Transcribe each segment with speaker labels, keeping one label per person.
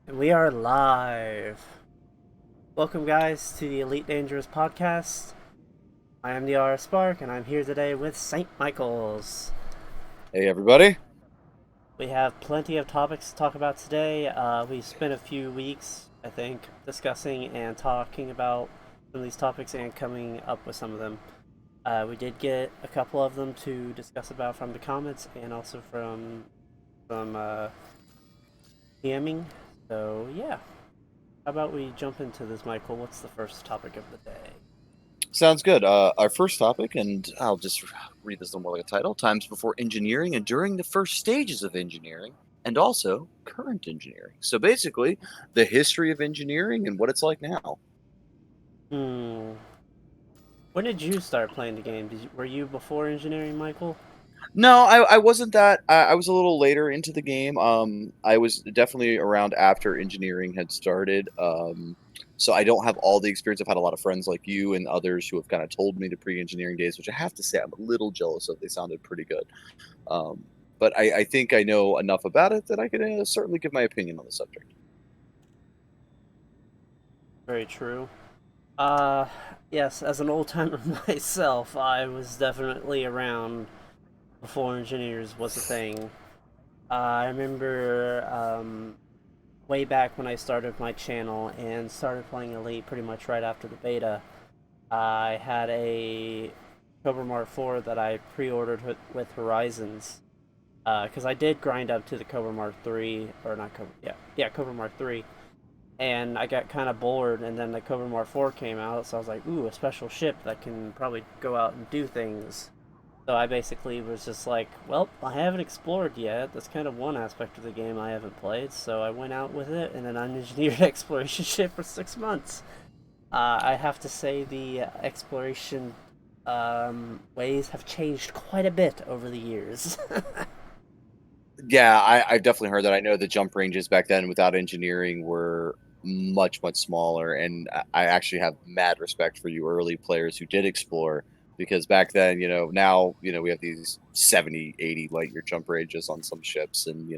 Speaker 1: And we are live. Welcome, guys, to the Elite Dangerous podcast. I am TheRFSpark, and I'm here today with St. Michael's.
Speaker 2: Hey everybody.
Speaker 1: We have plenty of topics to talk about today. We spent a few weeks, I think, discussing and talking about some of these topics and coming up with some of them. We did get a couple of them to discuss about from the comments and also from DMing. So yeah, how about we jump into this, Michael? What's the first topic of the day?
Speaker 2: Sounds good. Our first topic, and I'll just read this more like a title: times before engineering and during the first stages of engineering, and also current engineering. So basically, the history of engineering and what it's like now.
Speaker 1: Hmm. When did you start playing the game? Were you before engineering, Michael?
Speaker 2: No, I wasn't that. I was a little later into the game. I was definitely around after engineering had started. So I don't have all the experience. I've had a lot of friends like you and others who have kind of told me the pre-engineering days, which I have to say I'm a little jealous of. They sounded pretty good. Um, but I think I know enough about it that I could certainly give my opinion on the subject.
Speaker 1: Very true. Uh, yes, as an old timer myself, I was definitely around before engineers was a thing. I remember way back when I started my channel and started playing Elite pretty much right after the beta. I had a Cobra Mark 4 that I pre-ordered with Horizons because I did grind up to the Cobra Mark 3 or not Cobra, yeah, Cobra Mark 3, and I got kind of bored, and then the Cobra Mark 4 came out, so I was like, ooh, a special ship that can probably go out and do things. So I basically was just like, well, I haven't explored yet. That's kind of one aspect of the game I haven't played, so I went out with it in an unengineered exploration ship for 6 months. I have to say the exploration ways have changed quite a bit over the years.
Speaker 2: Yeah, I've definitely heard that. I know the jump ranges back then without engineering were much smaller, and I actually have mad respect for you early players who did explore because back then, now, we have these 70, 80 light year jump ranges on some ships, and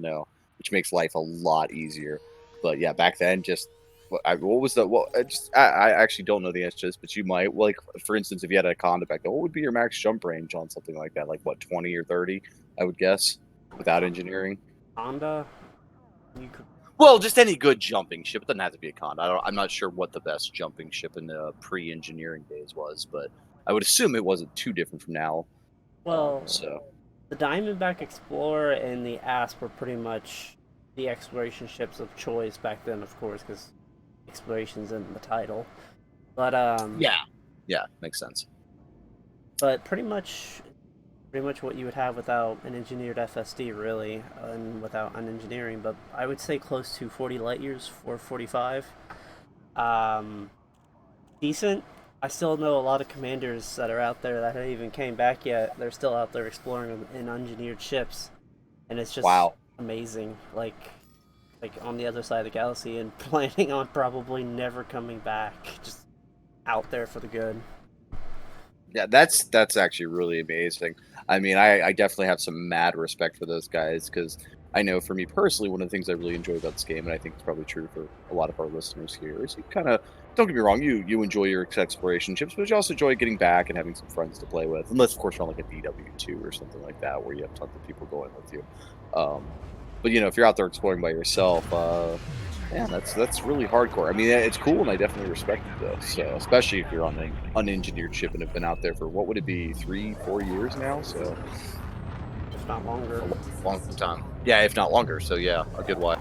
Speaker 2: which makes life a lot easier. But yeah, back then, just what was the well? I actually don't know the answer to this, but you might. Like, for instance, if you had a Conda back then, what would be your max jump range on something like that? Like what, 20 or 30? I would guess without engineering.
Speaker 1: Honda, you could.
Speaker 2: Well, just any good jumping ship. It doesn't have to be a con. I'm not sure what the best jumping ship in the pre-engineering days was, but I would assume it wasn't too different from now.
Speaker 1: Well,
Speaker 2: So
Speaker 1: the Diamondback Explorer and the Asp were pretty much the exploration ships of choice back then, of course, because exploration's in the title. But
Speaker 2: yeah, yeah, makes sense.
Speaker 1: pretty much what you would have without an engineered FSD, really, and without an engineering. But I would say close to 40 light years, 445. Um, Decent. I still know a lot of commanders that are out there that haven't even came back yet. They're still out there exploring in engineered ships, and it's just
Speaker 2: Wow.
Speaker 1: amazing. Like on the other side of the galaxy and planning on probably never coming back. Just out there for the good.
Speaker 2: Yeah, that's actually really amazing. I mean, I definitely have some mad respect for those guys because I know for me personally, one of the things I really enjoy about this game, and I think it's probably true for a lot of our listeners here, is you kind of don't get me wrong, you enjoy your exploration trips, but you also enjoy getting back and having some friends to play with. Unless, of course, you're on like a DW2 or something like that, where you have tons of people going with you. But if you're out there exploring by yourself, man, that's really hardcore. I mean, it's cool, and I definitely respect it though. So, especially if you're on an unengineered ship and have been out there for what would it be, 3, 4 years now? So,
Speaker 1: If not longer.
Speaker 2: a long time. Yeah, if not longer. So, yeah, a good while.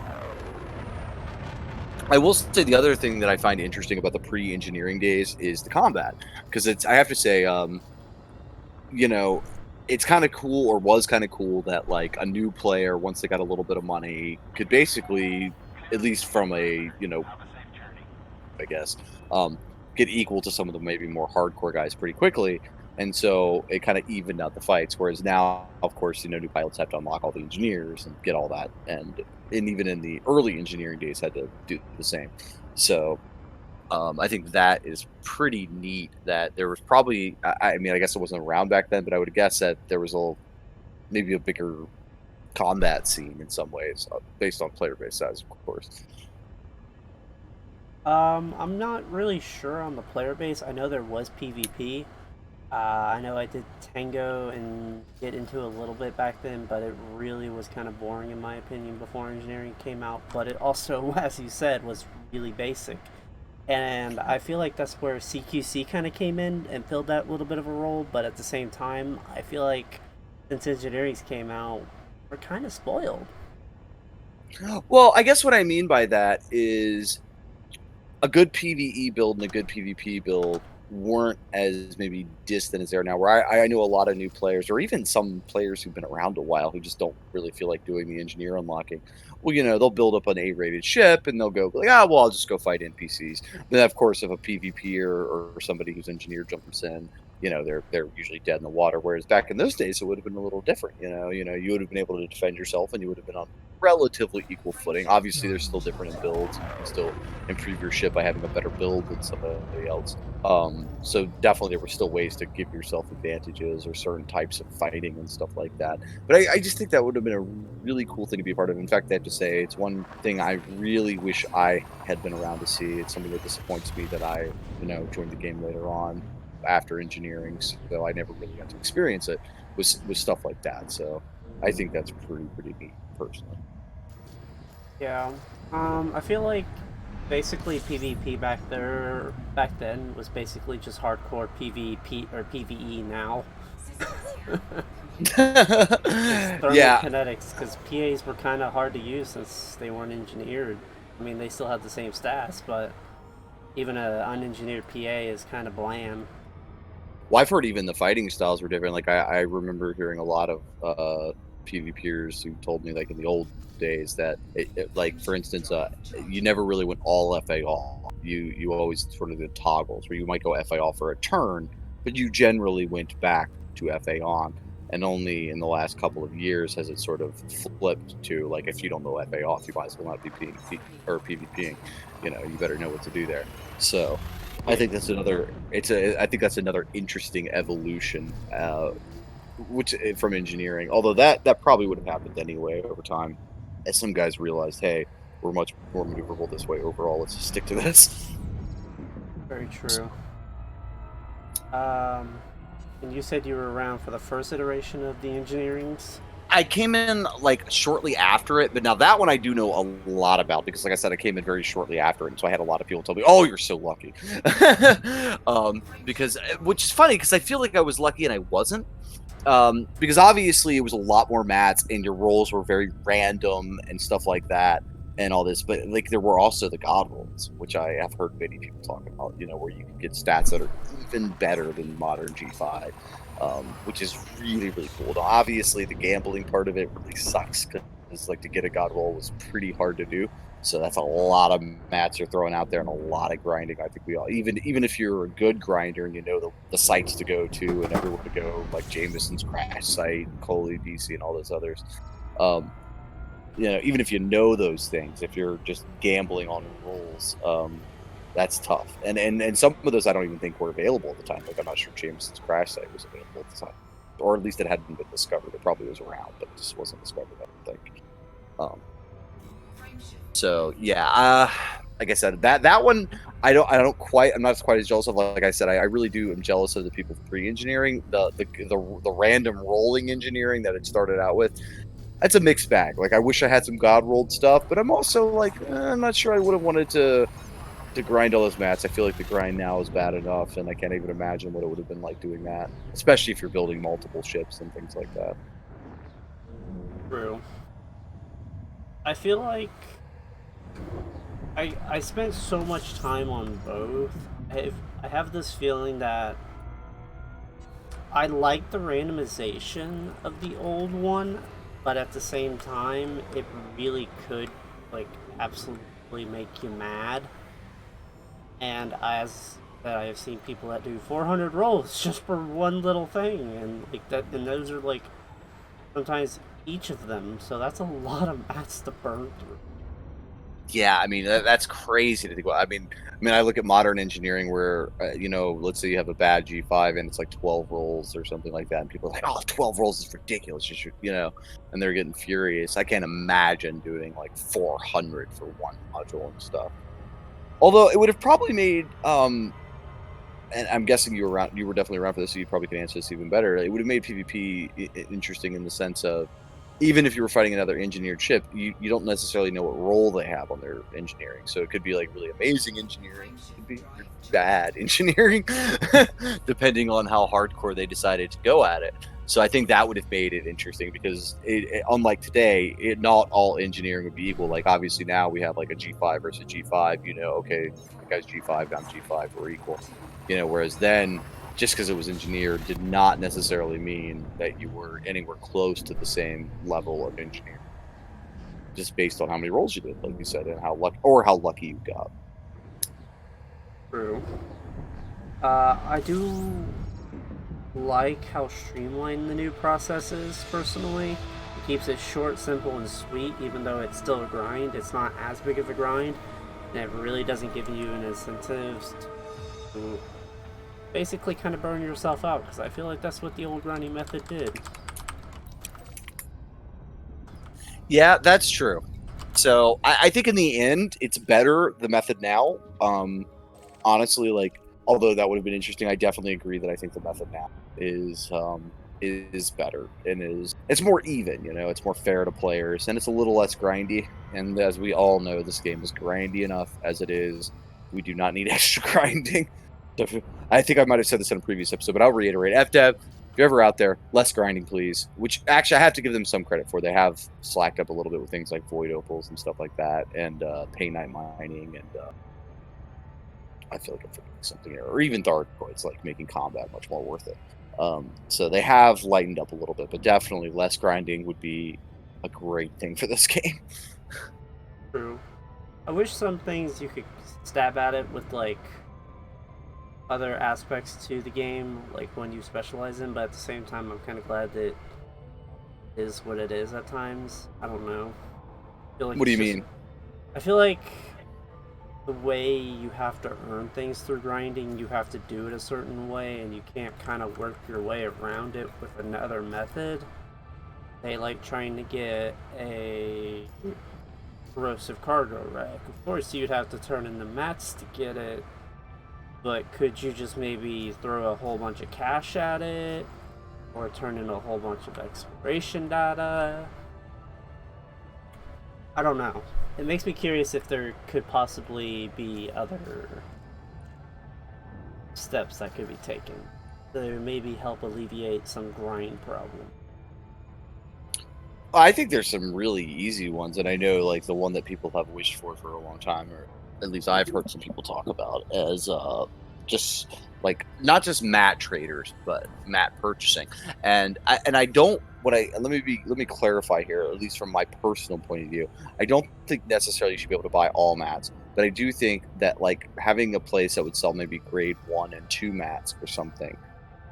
Speaker 2: I will say the other thing that I find interesting about the pre-engineering days is the combat, because it's I have to say, you know, it's kind of cool or was kind of cool that like a new player once they got a little bit of money could basically, at least from a I guess, um, get equal to some of the maybe more hardcore guys pretty quickly. And so it kind of evened out the fights. Whereas now, of course, new pilots have to unlock all the engineers and get all that. And even in the early engineering days, had to do the same. So I think that is pretty neat. That there was probably, I mean, I guess it wasn't around back then, but I would guess that there was maybe a bigger combat scene in some ways, based on player base size, of course.
Speaker 1: I'm not really sure on the player base. I know there was PvP. I know I did Tango and get into a little bit back then, but it really was kind of boring in my opinion before engineering came out. But it also, as you said, was really basic. And I feel like that's where CQC kind of came in and filled that little bit of a role. But at the same time, I feel like since engineering's came out, we're kind of spoiled.
Speaker 2: Well, I guess what I mean by that is a good PvE build and a good PvP build weren't as maybe distant as they are now. Where I know a lot of new players, or even some players who've been around a while, who just don't really feel like doing the engineer unlocking. Well, they'll build up an A-rated ship and they'll go like, well, I'll just go fight NPCs. Then, of course, if a PvP or somebody who's engineer jumps in, they're usually dead in the water. Whereas back in those days, it would have been a little different. You would have been able to defend yourself, and you would have been on relatively equal footing. Obviously, there's still different in builds. You can still improve your ship by having a better build than somebody else. So definitely there were still ways to give yourself advantages or certain types of fighting and stuff like that. But I just think that would have been a really cool thing to be a part of. In fact, I have to say it's one thing I really wish I had been around to see. It's something that disappoints me that I, joined the game later on after engineering, so I never really got to experience it with stuff like that. So I think that's pretty neat personally.
Speaker 1: Yeah. I feel like basically PvP back then was basically just hardcore PvP or PvE now. It's thermal
Speaker 2: Yeah,
Speaker 1: kinetics because PAs were kind of hard to use since they weren't engineered. I mean, they still had the same stats, but even an unengineered PA is kind of bland.
Speaker 2: well, I've heard even the fighting styles were different. Like I remember hearing a lot of PvPers who told me like in the old days that like for instance, you never really went all FA all. You always sort of did toggles where you might go FA all for a turn, but you generally went back to FA on. And only in the last couple of years has it sort of flipped to like if you don't know FA off, you might as well not be PvP or PvPing. You better know what to do there. So I
Speaker 1: Yeah.
Speaker 2: think that's another. I think that's another interesting evolution, which from engineering. Although that probably would have happened anyway over time, as some guys realized, hey, we're much more maneuverable this way overall. Let's just stick to this.
Speaker 1: Very true. Um, and you said you were around for the first iteration of the engineerings.
Speaker 2: I came in like shortly after it, but now that one I do know a lot about because, like I said, I came in very shortly after it, and so I had a lot of people tell me, "Oh, you're so lucky," because which is funny because I feel like I was lucky and I wasn't. Because obviously it was a lot more mats and your rolls were very random and stuff like that and all this, but like there were also the god rolls, which I have heard many people talk about, where you can get stats that are even better than modern G5, which is really cool. Now, obviously the gambling part of it really sucks because like to get a god roll was pretty hard to do. So that's a lot of mats you're throwing out there and a lot of grinding. I think we all, even if you're a good grinder and you know the sites to go to and everywhere to go, like Jameson's Crash Site, Coley DC, and all those others. Um, even if you know those things, if you're just gambling on rolls, that's tough. And some of those I don't even think were available at the time. Like I'm not sure Jameson's Crash Site was available at the time, or at least it hadn't been discovered. It probably was around, but it just wasn't discovered. I don't think. Um, so yeah, like I said, that one I'm not quite as jealous of. Like I said, I really do am jealous of the people pre-engineering, the random rolling engineering that it started out with. It's a mixed bag. Like I wish I had some god rolled stuff, but I'm also like I'm not sure I would have wanted to grind all those mats. I feel like the grind now is bad enough, and I can't even imagine what it would have been like doing that, especially if you're building multiple ships and things like that.
Speaker 1: True. I feel like I spent so much time on both. I have this feeling that I like the randomization of the old one, but at the same time, it really could like absolutely make you mad. And as I have seen people that do 400 rolls just for one little thing, and like that, and those are like sometimes each of them. So that's a lot of mats to burn through.
Speaker 2: Yeah, I mean that's crazy to think about. I look at modern engineering where let's say you have a bad G5 and it's like 12 rolls or something like that, and people are like, "Oh, 12 rolls is ridiculous," and they're getting furious. I can't imagine doing like 400 for one module and stuff. Although it would have probably made and I'm guessing you were around. You were definitely around for this, so you probably can answer this even better. It would have made PvP interesting in the sense of even if you were fighting another engineered ship, you don't necessarily know what role they have on their engineering. So it could be like really amazing engineering, it could be really bad engineering, depending on how hardcore they decided to go at it. So I think that would have made it interesting because unlike today, not all engineering would be equal. Like obviously now we have like a G5 versus G5. You know, okay, that guy's G5, I'm G5, we're equal. You know, whereas then just because it was engineered did not necessarily mean that you were anywhere close to the same level of engineering, just based on how many rolls you did, like you said, and how lucky you got.
Speaker 1: True. I do like how streamlined the new process is, personally. It keeps it short, simple, and sweet, even though it's still a grind. It's not as big of a grind, and it really doesn't give you an incentive to basically kind of burn yourself out, because I feel like that's what the old grinding method did.
Speaker 2: Yeah, that's true. So I think in the end, it's better the method now. Honestly, like although that would have been interesting, I definitely agree that I think the method now is better and it's more even. You know, it's more fair to players and it's a little less grindy. And as we all know, this game is grindy enough as it is. We do not need extra grinding. I think I might have said this in a previous episode, but I'll reiterate: FDev, if you're ever out there, less grinding, please. Which actually I have to give them some credit for. They have slacked up a little bit with things like void opals and stuff like that, and pay night mining, and I feel like I'm forgetting something here, or even Thargoids, like making combat much more worth it. So they have lightened up a little bit, but definitely less grinding would be a great thing for this game.
Speaker 1: True. I wish some things you could stab at it with, like, other aspects to the game, like one you specialize in, but at the same time, I'm kind of glad that it is what it is at times. I don't know. I feel like
Speaker 2: What do
Speaker 1: it's
Speaker 2: you
Speaker 1: just.
Speaker 2: mean?
Speaker 1: I feel like the way you have to earn things through grinding, you have to do it a certain way, and you can't kind of work your way around it with another method. They like trying to get a corrosive cargo rack. Of course, you'd have to turn in the mats to get it, but could you just maybe throw a whole bunch of cash at it? Or turn in a whole bunch of exploration data? I don't know. It makes me curious if there could possibly be other steps that could be taken to maybe help alleviate some grind problem.
Speaker 2: I think there's some really easy ones, and I know like the one that people have wished for a long time, or at least I've heard some people talk about as just like not just mat traders, but mat purchasing. And I don't what I let me clarify here, at least from my personal point of view. I don't think necessarily you should be able to buy all mats, but I do think that like having a place that would sell maybe grade 1 and 2 mats or something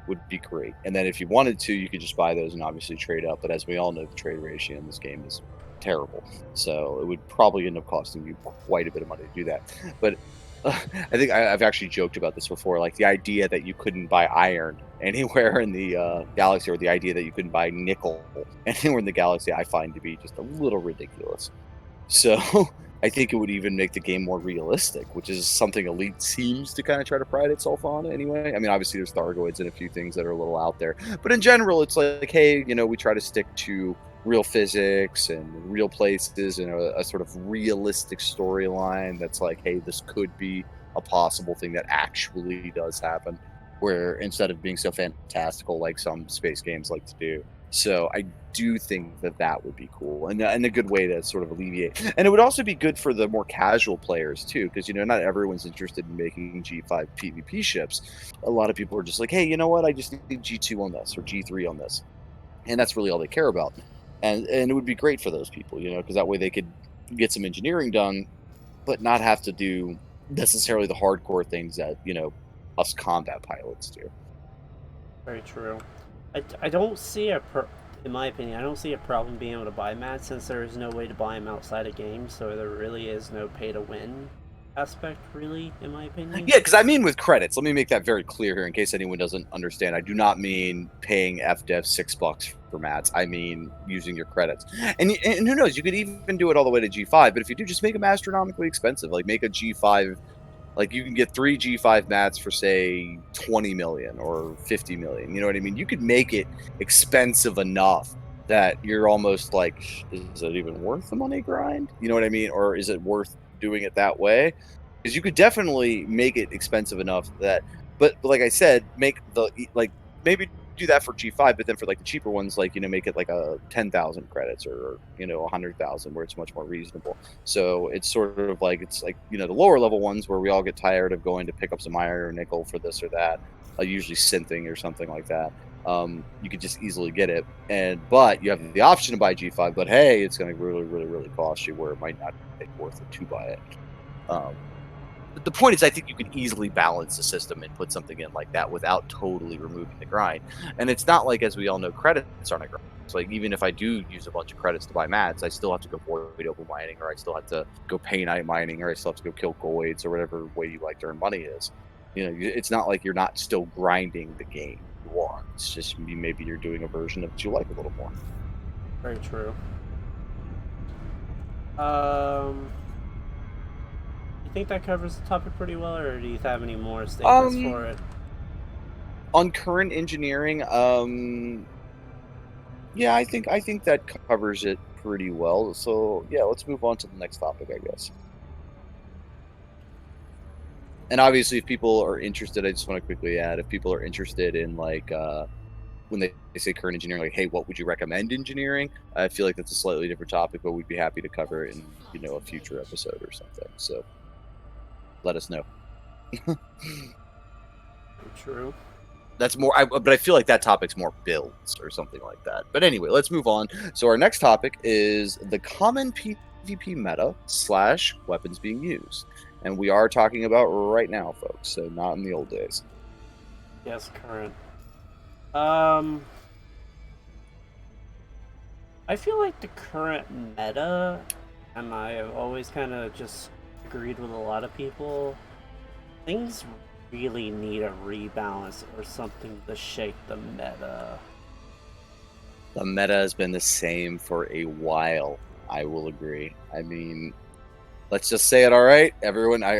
Speaker 2: would be great. And then if you wanted to, you could just buy those and obviously trade up. But as we all know, the trade ratio in this game is terrible. So it would probably end up costing you quite a bit of money to do that. But I think I've actually joked about this before. Like the idea that you couldn't buy iron anywhere in the galaxy, or the idea that you couldn't buy nickel anywhere in the galaxy, I find to be just a little ridiculous. So I think it would even make the game more realistic, which is something Elite seems to kind of try to pride itself on anyway. I mean, obviously there's Thargoids and a few things that are a little out there, but in general, it's like, hey, you know, we try to stick to real physics and real places and a sort of realistic storyline that's like, hey, this could be a possible thing that actually does happen, where instead of being so fantastical like some space games like to do. So I do think that that would be cool and a good way to sort of alleviate. And it would also be good for the more casual players too, because you know not everyone's interested in making G5 PvP ships. A lot of people are just like, hey, you know what? I just need G2 on this or G3 on this, and that's really all they care about. And it would be great for those people, you know, because that way they could get some engineering done, but not have to do necessarily the hardcore things that you know us combat pilots do.
Speaker 1: Very true. I don't see in my opinion, I don't see a problem being able to buy mats since there is no way to buy them outside of games, so there really is no pay to win aspect, really, in my opinion.
Speaker 2: Yeah, because I mean with credits. Let me make that very clear here in case anyone doesn't understand. I do not mean paying FDev $6 for mats. I mean using your credits. And who knows, you could even do it all the way to G5, but if you do, just make them astronomically expensive. Like make a G5 Like you can get 3 G5 mats for say 20 million or 50 million. You know what I mean? You could make it expensive enough that you're almost like, is it even worth the money grind? You know what I mean? Or is it worth doing it that way? Because you could definitely make it expensive enough that, but like I said, make the like maybe do that for G5, but then for like the cheaper ones, like make it like a 10,000 credits or 100,000, where it's much more reasonable. So it's sort of like it's like the lower level ones where we all get tired of going to pick up some iron or nickel for this or that, usually synthing or something like that. You could just easily get it, but you have the option to buy G5. But hey, it's going to really, really, really cost you, where it might not be worth it to buy it. But the point is, I think you can easily balance the system and put something in like that without totally removing the grind. And it's not like, as we all know, credits aren't a grind. It's like, even if I do use a bunch of credits to buy mats, I still have to go void open mining, or I still have to go painite mining, or I still have to go kill goids, or whatever way you like to earn money is. It's not like you're not still grinding the game. You are. It's just maybe you're doing a version of it you like a little more.
Speaker 1: Very true. You think that covers the topic pretty well, or do you have any more statements for it?
Speaker 2: On current engineering, yeah, I think that covers it pretty well. So yeah, let's move on to the next topic, I guess. And obviously, if people are interested, I just want to quickly add, if people are interested in like when they say current engineering, like, hey, what would you recommend engineering? I feel like that's a slightly different topic, but we'd be happy to cover it in a future episode or something. So let us know.
Speaker 1: True.
Speaker 2: That's more, but I feel like that topic's more builds or something like that. But anyway, let's move on. So our next topic is the common PvP meta / weapons being used, and we are talking about right now, folks. So not in the old days.
Speaker 1: Yes, current. I feel like the current meta, and I have always kind of just agreed with a lot of people, things really need a rebalance or something to shake the meta.
Speaker 2: The meta has been the same for a while. I will agree. I mean, let's just say it. All right, everyone. I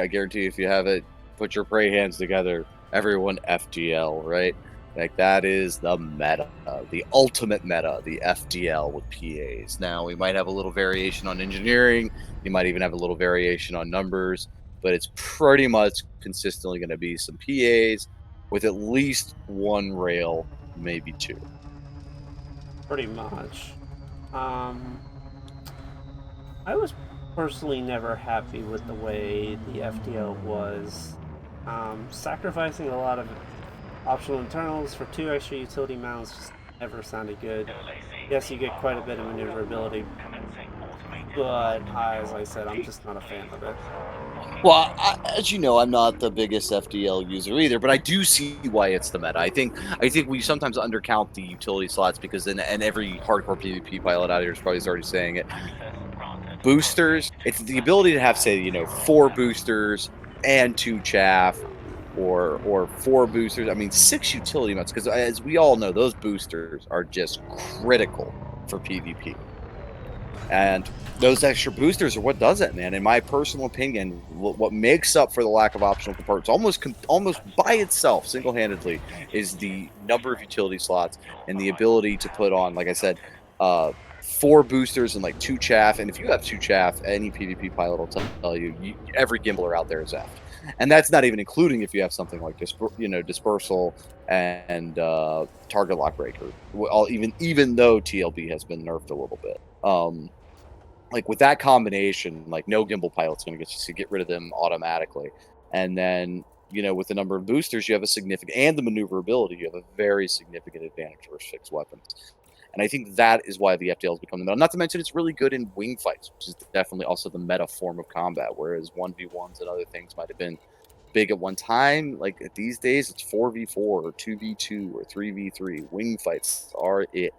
Speaker 2: guarantee if you have it, put your prey hands together. Everyone FGL, right? Like that is the meta, the ultimate meta, the FDL with PAs. Now we might have a little variation on engineering. You might even have a little variation on numbers, but it's pretty much consistently going to be some PAs with at least one rail, maybe two.
Speaker 1: Pretty much. I was personally never happy with the way the FDL was. Sacrificing a lot of optional internals for 2 extra utility mounts just never sounded good. Yes, you get quite a bit of maneuverability, but as I said, I'm just not a fan of it.
Speaker 2: Well, as you know, I'm not the biggest FDL user either, but I do see why it's the meta. I think we sometimes undercount the utility slots because then, and every hardcore PvP pilot out here is probably already saying it. Boosters, it's the ability to have, say, 4 boosters and 2 chaff, or 4 boosters. I mean, 6 utility mounts, because as we all know, those boosters are just critical for PvP. And those extra boosters are what does it, man. In my personal opinion, what makes up for the lack of optional compartments, almost by itself, single-handedly, is the number of utility slots and the ability to put on, like I said, 4 boosters and like 2 chaff. And if you have 2 chaff, any PvP pilot will tell you, every gimbler out there is effed. And that's not even including if you have something like dispersal and target lock breaker. Even though TLB has been nerfed a little bit. Like with that combination, like no gimbal pilot's going to get rid of them automatically. And then, with the number of boosters, you have a significant, and the maneuverability, you have a very significant advantage versus fixed weapons. And I think that is why the FDL has become the meta. Not to mention, it's really good in wing fights, which is definitely also the meta form of combat. Whereas 1v1s and other things might have been big at one time, like these days, it's 4v4 or 2v2 or 3v3. Wing fights are it.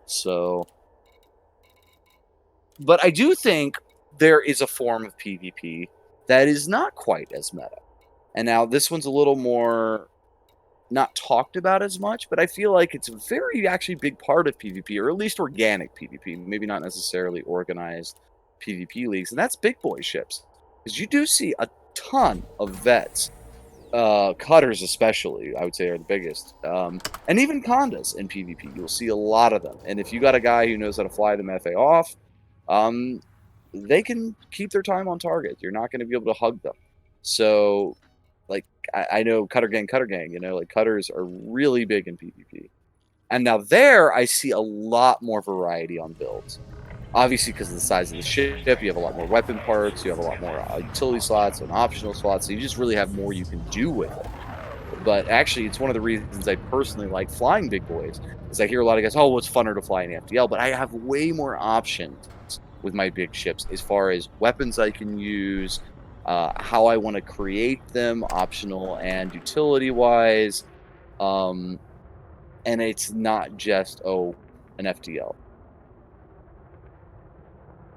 Speaker 2: So, but I do think there is a form of PvP that is not quite as meta. And now this one's a little more not talked about as much, but I feel like it's a very actually big part of PvP, or at least organic PvP, maybe not necessarily organized PvP leagues, and that's big boy ships. Because you do see a ton of vets. Cutters especially, I would say, are the biggest. And even condas in PvP, you'll see a lot of them. And if you got a guy who knows how to fly them FA off, um, they can keep their time on target. You're not going to be able to hug them. So, like, I know Cutter Gang, like cutters are really big in PvP. And now there, I see a lot more variety on builds. Obviously, because of the size of the ship, you have a lot more weapon parts, you have a lot more utility slots and optional slots, so you just really have more you can do with it. But actually, it's one of the reasons I personally like flying big boys, is I hear a lot of guys, oh, well, it's funner to fly in FDL, but I have way more options with my big ships as far as weapons I can use, how I want to create them, optional and utility wise. Um, and it's not just, oh, an FDL,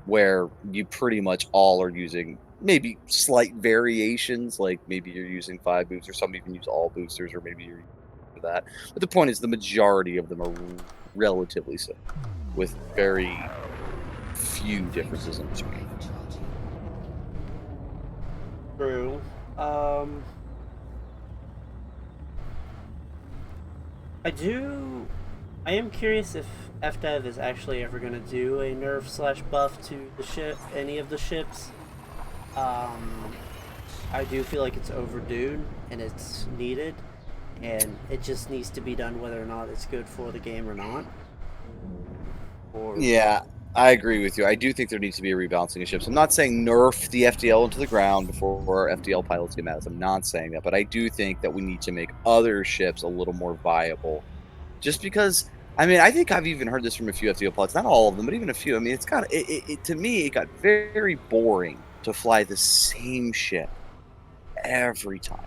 Speaker 2: where you pretty much all are using maybe slight variations, like maybe you're using 5 boosters, some even use all boosters, or maybe you're using that. But the point is, the majority of them are relatively similar, with very few differences in between.
Speaker 1: True. Um, I do. I am curious if FDev is actually ever going to do a nerf slash buff to the ship, any of the ships. Um, I do feel like it's overdue and it's needed, and it just needs to be done whether or not it's good for the game or not. Or
Speaker 2: Yeah, I agree with you. I do think there needs to be a rebalancing of ships. I'm not saying nerf the FDL into the ground before FDL pilots get mad. I'm not saying that, but I do think that we need to make other ships a little more viable. Just because, I mean, I think I've even heard this from a few FDL pilots, not all of them, but even a few. I mean, it's got to me, it got very boring to fly the same ship every time.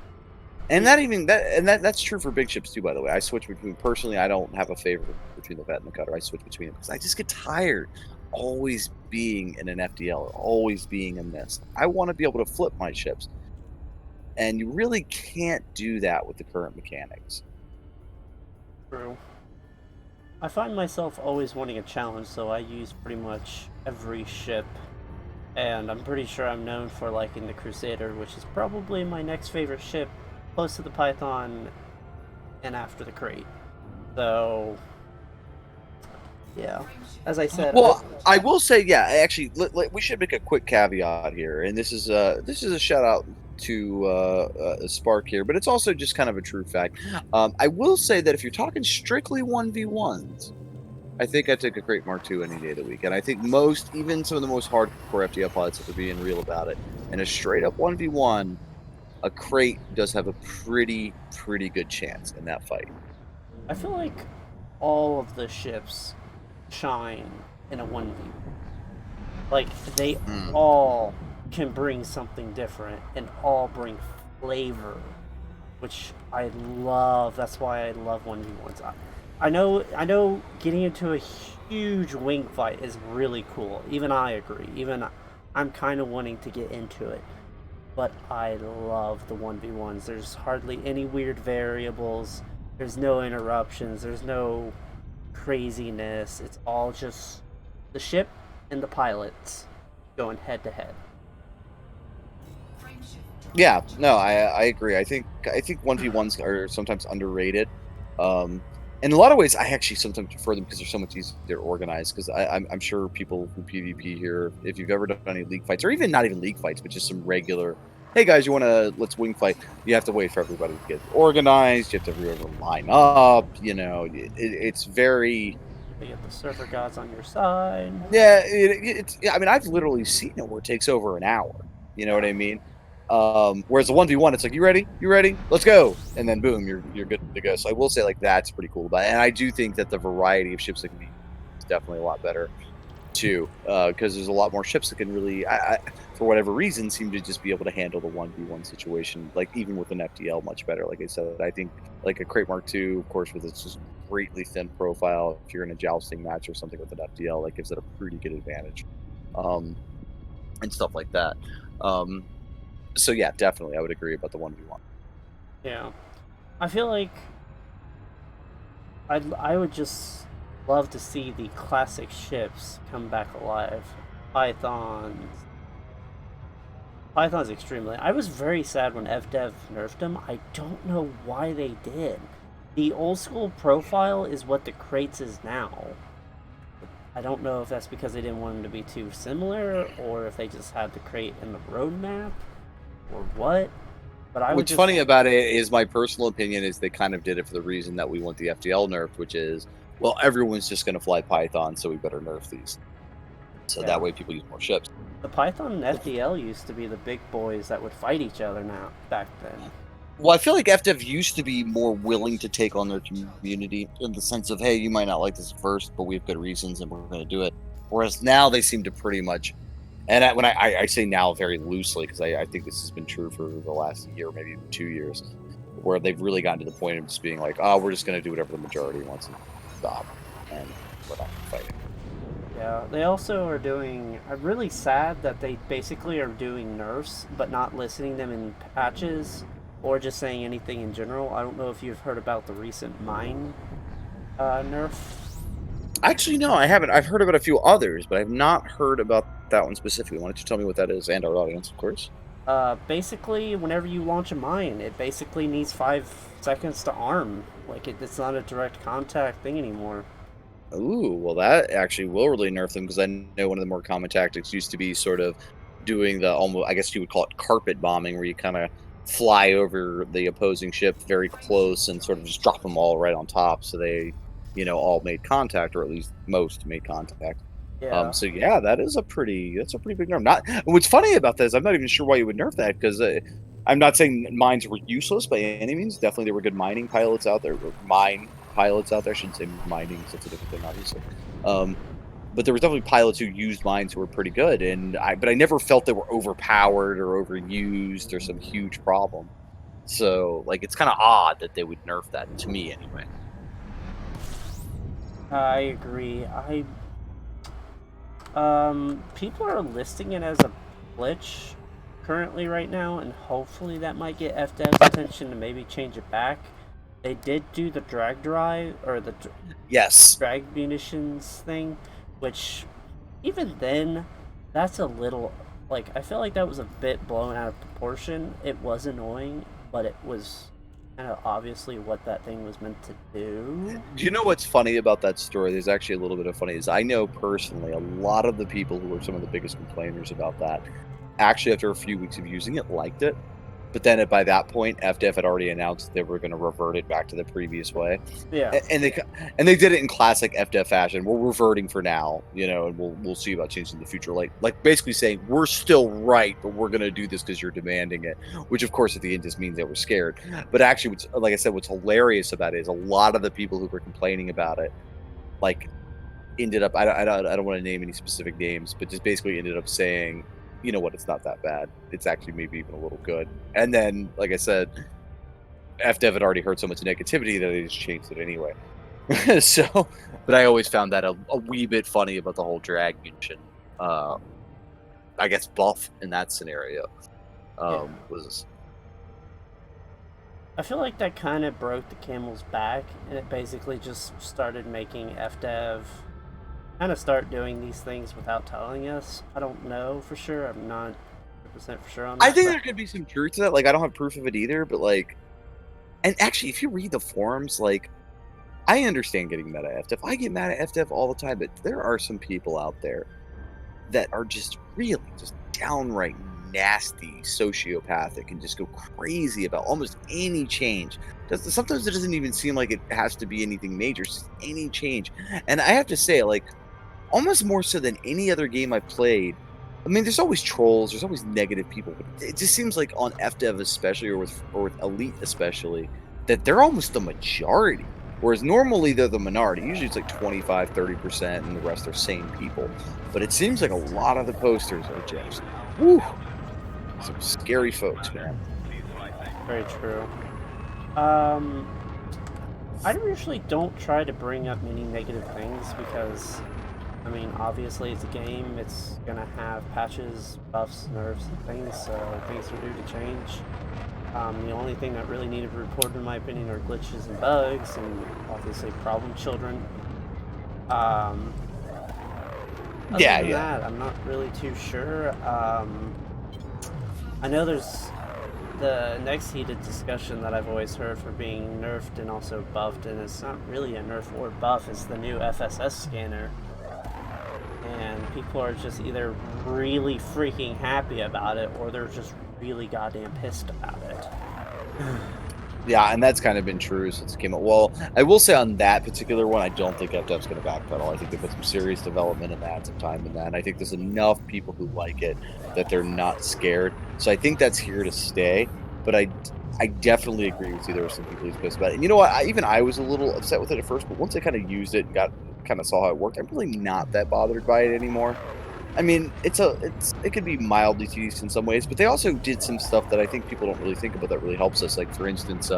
Speaker 2: And that's true for big ships too, by the way. I switch between, personally, I don't have a favorite between the vet and the cutter. I switch between them because I just get tired always being in an FDL or always being in this. I want to be able to flip my ships. And you really can't do that with the current mechanics.
Speaker 1: true. I find myself always wanting a challenge, so I use pretty much every ship. And I'm pretty sure I'm known for liking the Crusader, which is probably my next favorite ship, close to the Python and after the Crate. So, yeah. As I said,
Speaker 2: Well, I will say, yeah, actually, we should make a quick caveat here, and this is a shout out to Spark here, but it's also just kind of a true fact. I will say that if you're talking strictly 1v1s, I think I take a Crate Mark II any day of the week, and I think most, even some of the most hardcore FDL pilots, if they're being real about it, in a straight up 1v1, a Crate does have a pretty good chance in that fight.
Speaker 1: I feel like all of the ships shine in a 1v. Like, they
Speaker 2: Mm.
Speaker 1: all can bring something different and all bring flavor, which I love. That's why I love 1v1s. I know getting into a huge wing fight is really cool. Even I agree. Even I'm kind of wanting to get into it. But I love the 1v1s. There's hardly any weird variables. There's no interruptions. There's no craziness. It's all just the ship and the pilots going head to head.
Speaker 2: Yeah, no, I agree. I think 1v1s are sometimes underrated. In a lot of ways, I actually sometimes prefer them because they're so much easier to organize. Because I'm sure people from PvP here, if you've ever done any league fights, or even not even league fights, but just some regular, hey guys, you want to let's wing fight? You have to wait for everybody to get organized. You have to have everyone line up. It's very,
Speaker 1: You get the surfer gods on your side.
Speaker 2: yeah. It's I mean, I've literally seen it where it takes over an hour. You know what I mean? Whereas the 1v1, it's like, you ready? You ready? Let's go. And then boom, you're good to go. So I will say, like, that's pretty cool. But and I do think that the variety of ships that can be is definitely a lot better too. Because there's a lot more ships that can really, for whatever reason, seem to just be able to handle the 1v1 situation, like even with an FDL much better. Like I said, I think like a Crate Mark II, of course, with its just greatly thin profile, if you're in a jousting match or something with an FDL, that gives it a pretty good advantage. Um, and stuff like that. Um, so yeah, definitely, I would agree about the 1v1.
Speaker 1: Yeah. I feel like I would just love to see the classic ships come back alive. Pythons, Python's extremely. I was very sad when FDev nerfed him. I don't know why they did. The old school profile is what the crates is now. I don't know if that's because they didn't want them to be too similar, or if they just had the crate in the roadmap, or what. But I would
Speaker 2: What's
Speaker 1: just
Speaker 2: funny about it is my personal opinion is they kind of did it for the reason that we want the FTL nerfed, which is, well, everyone's just going to fly Python, so we better nerf these. So
Speaker 1: yeah.
Speaker 2: that way people use more ships.
Speaker 1: The Python and FDL used to be the big boys that would fight each other now back then.
Speaker 2: Well, I feel like FDev used to be more willing to take on their community in the sense of, hey, you might not like this at first, but we have good reasons and we're going to do it. Whereas now they seem to pretty much, and when I say now very loosely, because I think this has been true for the last year, maybe even 2 years, where they've really gotten to the point of just being like, oh, we're just going to do whatever the majority wants and stop, and we're not fighting.
Speaker 1: Yeah, they also are doing. I'm really sad that they basically are doing nerfs, but not listing them in patches or just saying anything in general. I don't know if you've heard about the recent mine nerf.
Speaker 2: Actually, no, I haven't. I've heard about a few others, but I've not heard about that one specifically. Why don't you tell me what that is, and our audience, of course?
Speaker 1: Basically, whenever you launch a mine, it basically needs 5 seconds to arm. Like it's not a direct contact thing anymore.
Speaker 2: Ooh, well, that actually will really nerf them because I know one of the more common tactics used to be sort of doing the almost, I guess you would call it carpet bombing, where you kind of fly over the opposing ship very close and sort of just drop them all right on top, so they, all made contact, or at least most made contact.
Speaker 1: Yeah.
Speaker 2: So yeah, that's a pretty big nerf. Not what's funny about this, I'm not even sure why you would nerf that because I'm not saying mines were useless by any means. Definitely, there were good mining pilots out there, or mine pilots out there. I shouldn't say mining, because that's a different thing, obviously. Um, but there was definitely pilots who used mines who were pretty good, but I never felt they were overpowered or overused or some huge problem. So like, it's kind of odd that they would nerf that to me anyway.
Speaker 1: I agree. People are listing it as a glitch currently right now, and hopefully that might get FDev's attention to maybe change it back. They did do the drag drive, or the
Speaker 2: Yes.
Speaker 1: drag munitions thing, which even then, that's a little, like, I feel like that was a bit blown out of proportion. It was annoying, but it was kind of obviously what that thing was meant to do.
Speaker 2: Do you know what's funny about that story? There's actually a little bit of funny. Is I know personally a lot of the people who were some of the biggest complainers about that actually, after a few weeks of using it, liked it. But then by that point, FDev had already announced they were going to revert it back to the previous way,
Speaker 1: Yeah.
Speaker 2: and they did it in classic FDev fashion. We're reverting for now, and we'll see about changing in the future. Like basically saying we're still right, but we're going to do this because you're demanding it. Which of course at the end just means they were scared. But actually, like I said, what's hilarious about it is a lot of the people who were complaining about it, like, ended up. I don't want to name any specific names, but just basically ended up saying, you know what, it's not that bad. It's actually maybe even a little good. And then, like I said, FDev had already heard so much negativity that they just changed it anyway. So, but I always found that a wee bit funny about the whole drag munition, I guess, buff in that scenario.
Speaker 1: Yeah.
Speaker 2: Was
Speaker 1: I feel like that kind of broke the camel's back, and it basically just started making FDev kind of start doing these things without telling us. I don't know for sure. I'm not 100% for sure on that.
Speaker 2: I think there could be some truth to that. Like, I don't have proof of it either, but like, and actually, if you read the forums, like, I understand getting mad at FDev. I get mad at FDev all the time, but there are some people out there that are just really just downright nasty, sociopathic, and just go crazy about almost any change. Sometimes it doesn't even seem like it has to be anything major, it's just any change. And I have to say, like, almost more so than any other game I've played. I mean, there's always trolls, there's always negative people, but it just seems like on FDev especially, or with Elite especially, that they're almost the majority. Whereas normally they're the minority. Usually it's like 25, 30%, and the rest are sane people. But it seems like a lot of the posters are just, whew, some scary folks, man.
Speaker 1: Very true. I usually don't try to bring up many negative things because, I mean, obviously it's a game. It's gonna have patches, buffs, nerfs, and things, so things are due to change. The only thing that really needed reported, in my opinion, are glitches and bugs, and obviously problem children. Other
Speaker 2: Yeah,
Speaker 1: than
Speaker 2: yeah.
Speaker 1: that, I'm not really too sure. I know there's the next heated discussion that I've always heard for being nerfed and also buffed, and it's not really a nerf or buff, is the new FSS scanner. And people are just either really freaking happy about it or they're just really goddamn pissed about it.
Speaker 2: Yeah, and that's kind of been true since it came out. Well, I will say on that particular one, I don't think FDev's going to backpedal. I think they put some serious development in that, some time in that. And I think there's enough people who like it that they're not scared. So I think that's here to stay. But I definitely agree with you. There were some people who's pissed about it. And you know what? I was a little upset with it at first, but once I kind of used it and kind of saw how it worked, I'm really not that bothered by it anymore. I mean, it could be mildly tedious in some ways, but they also did some stuff that I think people don't really think about that really helps us. Like for instance,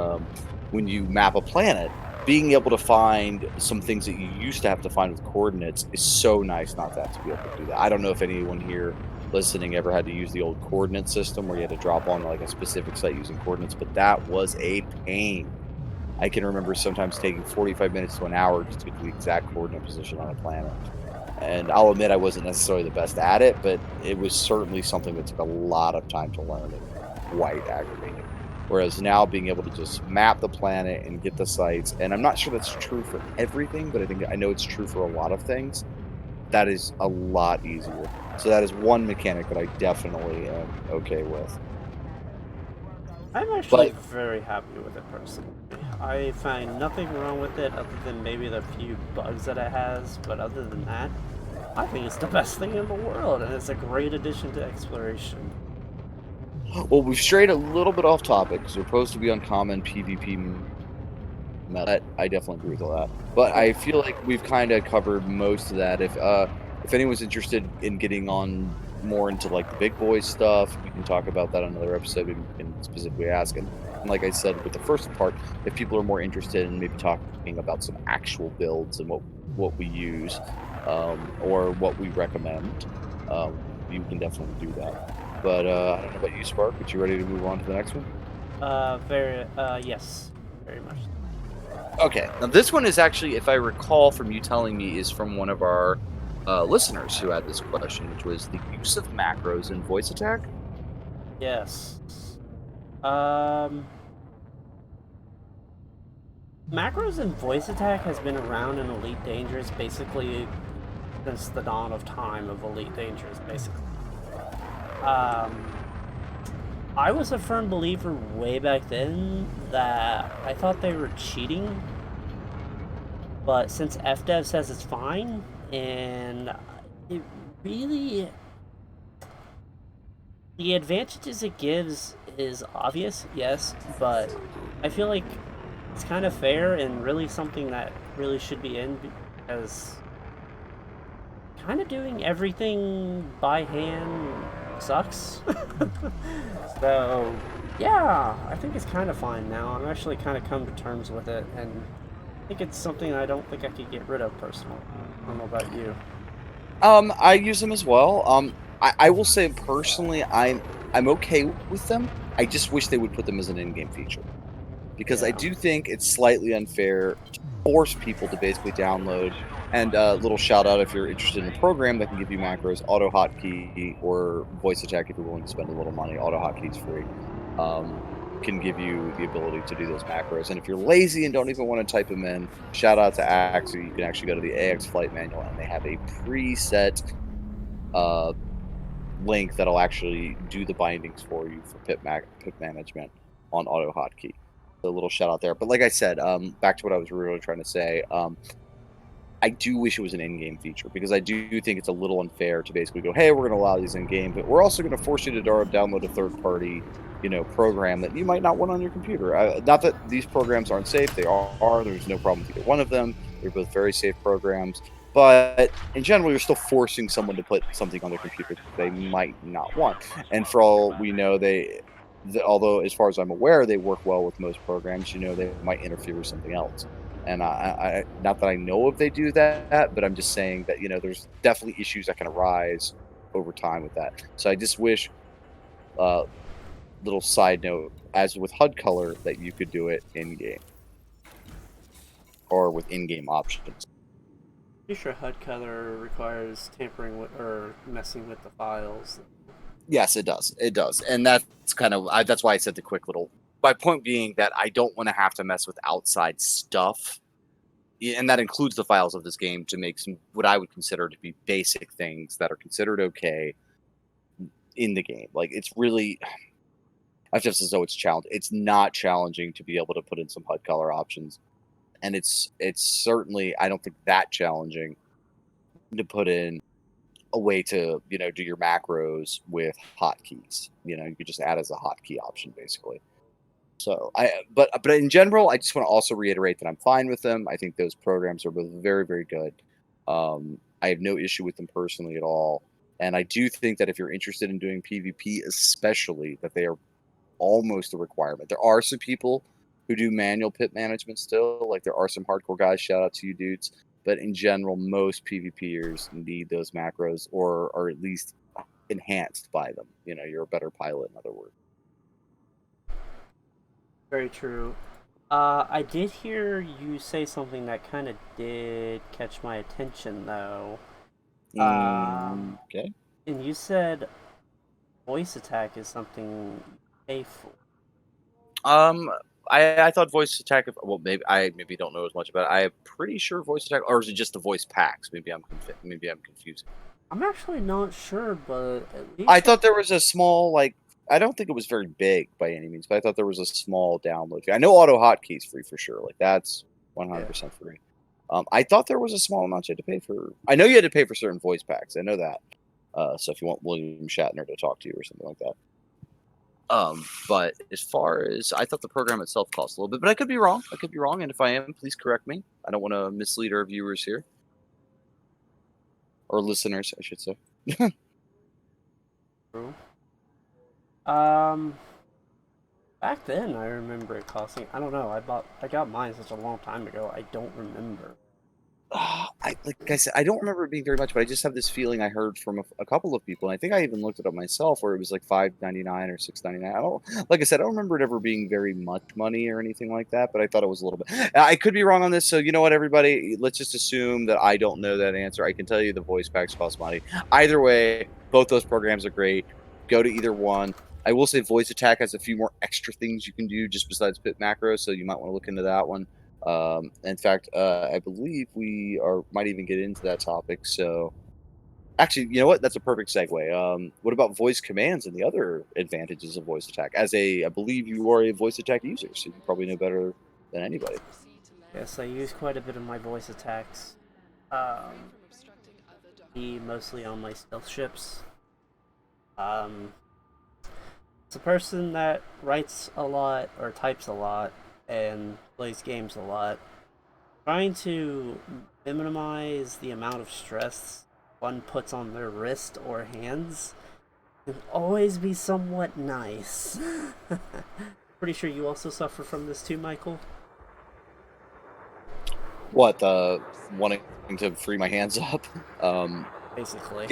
Speaker 2: when you map a planet, being able to find some things that you used to have to find with coordinates is so nice not to have to be able to do that. I don't know if anyone here listening ever had to use the old coordinate system where you had to drop on like a specific site using coordinates, but that was a pain. I can remember sometimes taking 45 minutes to an hour just to get to the exact coordinate position on a planet. And I'll admit I wasn't necessarily the best at it, but it was certainly something that took a lot of time to learn and quite aggravating. Whereas now being able to just map the planet and get the sites, and I'm not sure that's true for everything, but I know it's true for a lot of things. That is a lot easier. So that is one mechanic that I definitely am okay with.
Speaker 1: I'm actually
Speaker 2: But
Speaker 1: very happy with it personally. I find nothing wrong with it other than maybe the few bugs that it has, but other than that, I think it's the best thing in the world, and it's a great addition to exploration.
Speaker 2: well, we've strayed a little bit off topic because we're supposed to be on common PvP meta. I definitely agree with all that. But
Speaker 1: Sure.
Speaker 2: I feel like we've kind of covered most of that. If anyone's interested in getting on more into like the big boy stuff, we can talk about that on another episode. Maybe you can specifically ask. And like I said with the first part, if people are more interested in maybe talking about some actual builds and what we use or what we recommend, you can definitely do that. But I don't know about you, Spark. But you ready to move on to the next one?
Speaker 1: Yes, very much.
Speaker 2: Okay. Now this one is actually, if I recall from you telling me, is from one of our listeners who had this question, which was the use of macros in voice attack.
Speaker 1: Yes. Um, Macros and voice attack has been around in Elite Dangerous basically since the dawn of time of Elite Dangerous, basically. Um, I was a firm believer way back then that I thought they were cheating, but since FDev says it's fine, and it really, the advantages it gives is obvious, yes, but I feel like it's kind of fair and really something that really should be in because kind of doing everything by hand sucks. So, yeah, I think it's kind of fine now. I'm actually kind of come to terms with it, and I think it's something I don't think I could get rid of personally. I don't know about you.
Speaker 2: I use them as well. I will say personally, I'm okay with them. I just wish they would put them as an in-game feature because I
Speaker 1: Yeah.
Speaker 2: do think it's slightly unfair to force people to basically download. And a little shout out if you're interested in a program that can give you macros, auto hotkey or voice attack if you're willing to spend a little money. Auto hotkey is free. Um, can give you the ability to do those macros. And if you're lazy and don't even want to type them in, shout out to Axie. You can actually go to the AX flight manual and they have a preset uh, link that'll actually do the bindings for you for pip management on auto hotkey. So a little shout out there. But like I said, back to what I was really trying to say. I do wish it was an in-game feature because I do think it's a little unfair to basically go, "Hey, we're going to allow these in-game, but we're also going to force you to download a third-party, program that you might not want on your computer." Not that these programs aren't safe; they are. There's no problem with either one of them. They're both very safe programs, but in general, you're still forcing someone to put something on their computer that they might not want. And for all we know, although as far as I'm aware, they work well with most programs. They might interfere with something else. And not that I know if they do that, but I'm just saying that there's definitely issues that can arise over time with that. So I just wish, uh, little side note, as with HUD color, that you could do it in game or with in-game options.
Speaker 1: Pretty sure HUD color requires tampering with or messing with the files.
Speaker 2: Yes, it does. It does, and that's kind of that's why I said the quick little. My point being that I don't want to have to mess with outside stuff, and that includes the files of this game to make some what I would consider to be basic things that are considered okay in the game. Like it's really, I just as though it's challenge. It's not challenging to be able to put in some HUD color options, and it's certainly I don't think that challenging to put in a way to do your macros with hotkeys. You could just add as a hotkey option basically. So but in general, I just want to also reiterate that I'm fine with them. I think those programs are both very very good. I have no issue with them personally at all, and I do think that if you're interested in doing PvP, especially, that they are almost a requirement. There are some people who do manual pit management still. Like there are some hardcore guys. Shout out to you dudes. But in general, most PvPers need those macros or are at least enhanced by them. You're a better pilot, in other words.
Speaker 1: Very true. I did hear you say something that kind of did catch my attention, though. Um,
Speaker 2: Okay.
Speaker 1: and you said voice attack is something you pay for.
Speaker 2: Um, I thought voice attack. Well, maybe I maybe don't know as much about it. I'm pretty sure voice attack, or is it just the voice packs? Maybe I'm confusing.
Speaker 1: I'm actually not sure, but at
Speaker 2: I
Speaker 1: least
Speaker 2: thought there was a small like. I don't think it was very big by any means, but I thought there was a small download fee. I know auto hotkeys free for sure. Like that's
Speaker 1: yeah.
Speaker 2: 100% free. I thought there was a small amount you had to pay for. I know you had to pay for certain voice packs. I know that. So if you want William Shatner to talk to you or something like that. But as far as I thought the program itself cost a little bit, but I could be wrong. I could be wrong, and if I am, please correct me. I don't want to mislead our viewers here or listeners, I should say.
Speaker 1: True. Um, Back then I remember it costing. I don't know. I got mine such a long time ago. I don't remember.
Speaker 2: Like I said, I don't remember it being very much, but I just have this feeling I heard from a couple of people, and I think I even looked it up myself, where it was like $5.99 or $6.99. I don't, like I said, I don't remember it ever being very much money or anything like that, but I thought it was a little bit. I could be wrong on this, so you know what, everybody, let's just assume that I don't know that answer. I can tell you the voice packs cost money. Either way, both those programs are great. Go to either one. I will say Voice Attack has a few more extra things you can do just besides pit macro, so you might want to look into that one. In fact, I believe we might even get into that topic. So, actually, you know what? That's a perfect segue. What about voice commands and the other advantages of voice attack? I believe you are a voice attack user, so you probably know better than anybody.
Speaker 1: Yes, I use quite a bit of my voice attacks. Um, be mostly on my stealth ships. Um, it's a person that writes a lot or types a lot and plays games a lot. Trying to minimize the amount of stress one puts on their wrist or hands can always be somewhat nice. Pretty sure you also suffer from this too, Michael?
Speaker 2: What wanting to free my hands up?
Speaker 1: Basically.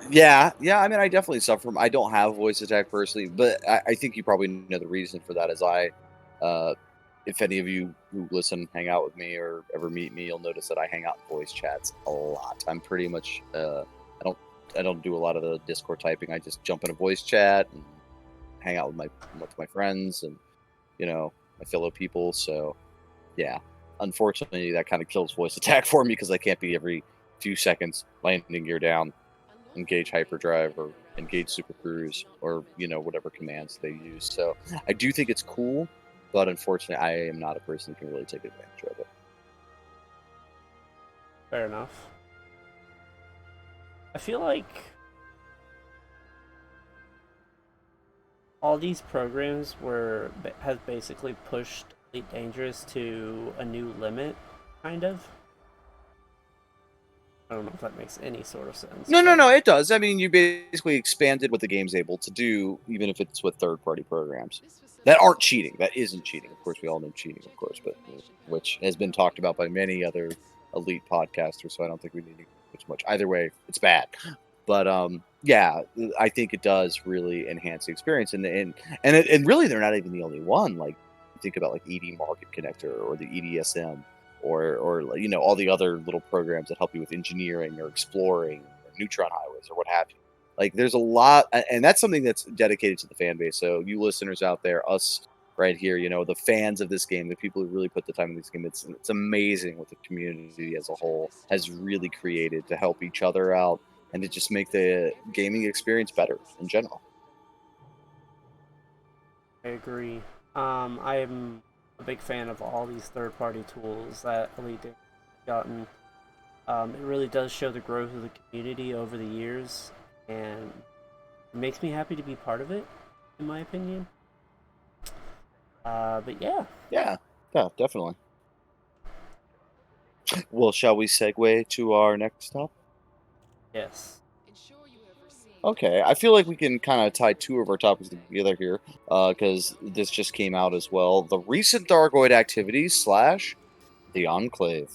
Speaker 2: Yeah, yeah. I mean, I definitely suffer from. I don't have voice attack personally, but I think you probably know the reason for that. Is uh, if any of you who listen, hang out with me, or ever meet me, you'll notice that I hang out in voice chats a lot. I'm pretty much. I don't. I don't do a lot of the Discord typing. I just jump in a voice chat and hang out with my friends and my fellow people. So yeah, unfortunately, that kind of kills voice attack for me because I can't be every few seconds landing gear down, engage hyperdrive or engage super cruise or whatever commands they use. So I do think it's cool, but unfortunately I am not a person who can really take advantage of it.
Speaker 1: Fair enough. I feel like all these programs have basically pushed Elite Dangerous to a new limit, kind of. I don't know if that makes any sort of sense,
Speaker 2: No, no,
Speaker 1: but
Speaker 2: no, it does. I mean, you basically expanded what the game's able to do, even if it's with third-party programs that aren't cheating. That isn't cheating. Of course, we all know cheating, of course, but which has been talked about by many other elite podcasters. So I don't think we need to go much. Either way, it's bad. But yeah, I think it does really enhance the experience, and really, they're not even the only one. Like, think about like ED Market Connector or the EDSM or all the other little programs that help you with engineering or exploring or neutron highways or what have you. Like there's a lot, and that's something that's dedicated to the fan base. So you listeners out there, us right here, the fans of this game, the people who really put the time in this game, it's amazing what the community as a whole has really created to help each other out and to just make the gaming experience better in general.
Speaker 1: I agree. I'm a big fan of all these third-party tools that Elite Dangerous has gotten. It really does show the growth of the community over the years, and it makes me happy to be part of it, in my opinion. But yeah,
Speaker 2: Yeah, yeah, definitely. Well, shall we segue to our next topic?
Speaker 1: yes.
Speaker 2: Okay, I feel like we can kind of tie two of our topics together here, because this just came out as well. The recent Dargoid activities slash the Enclave,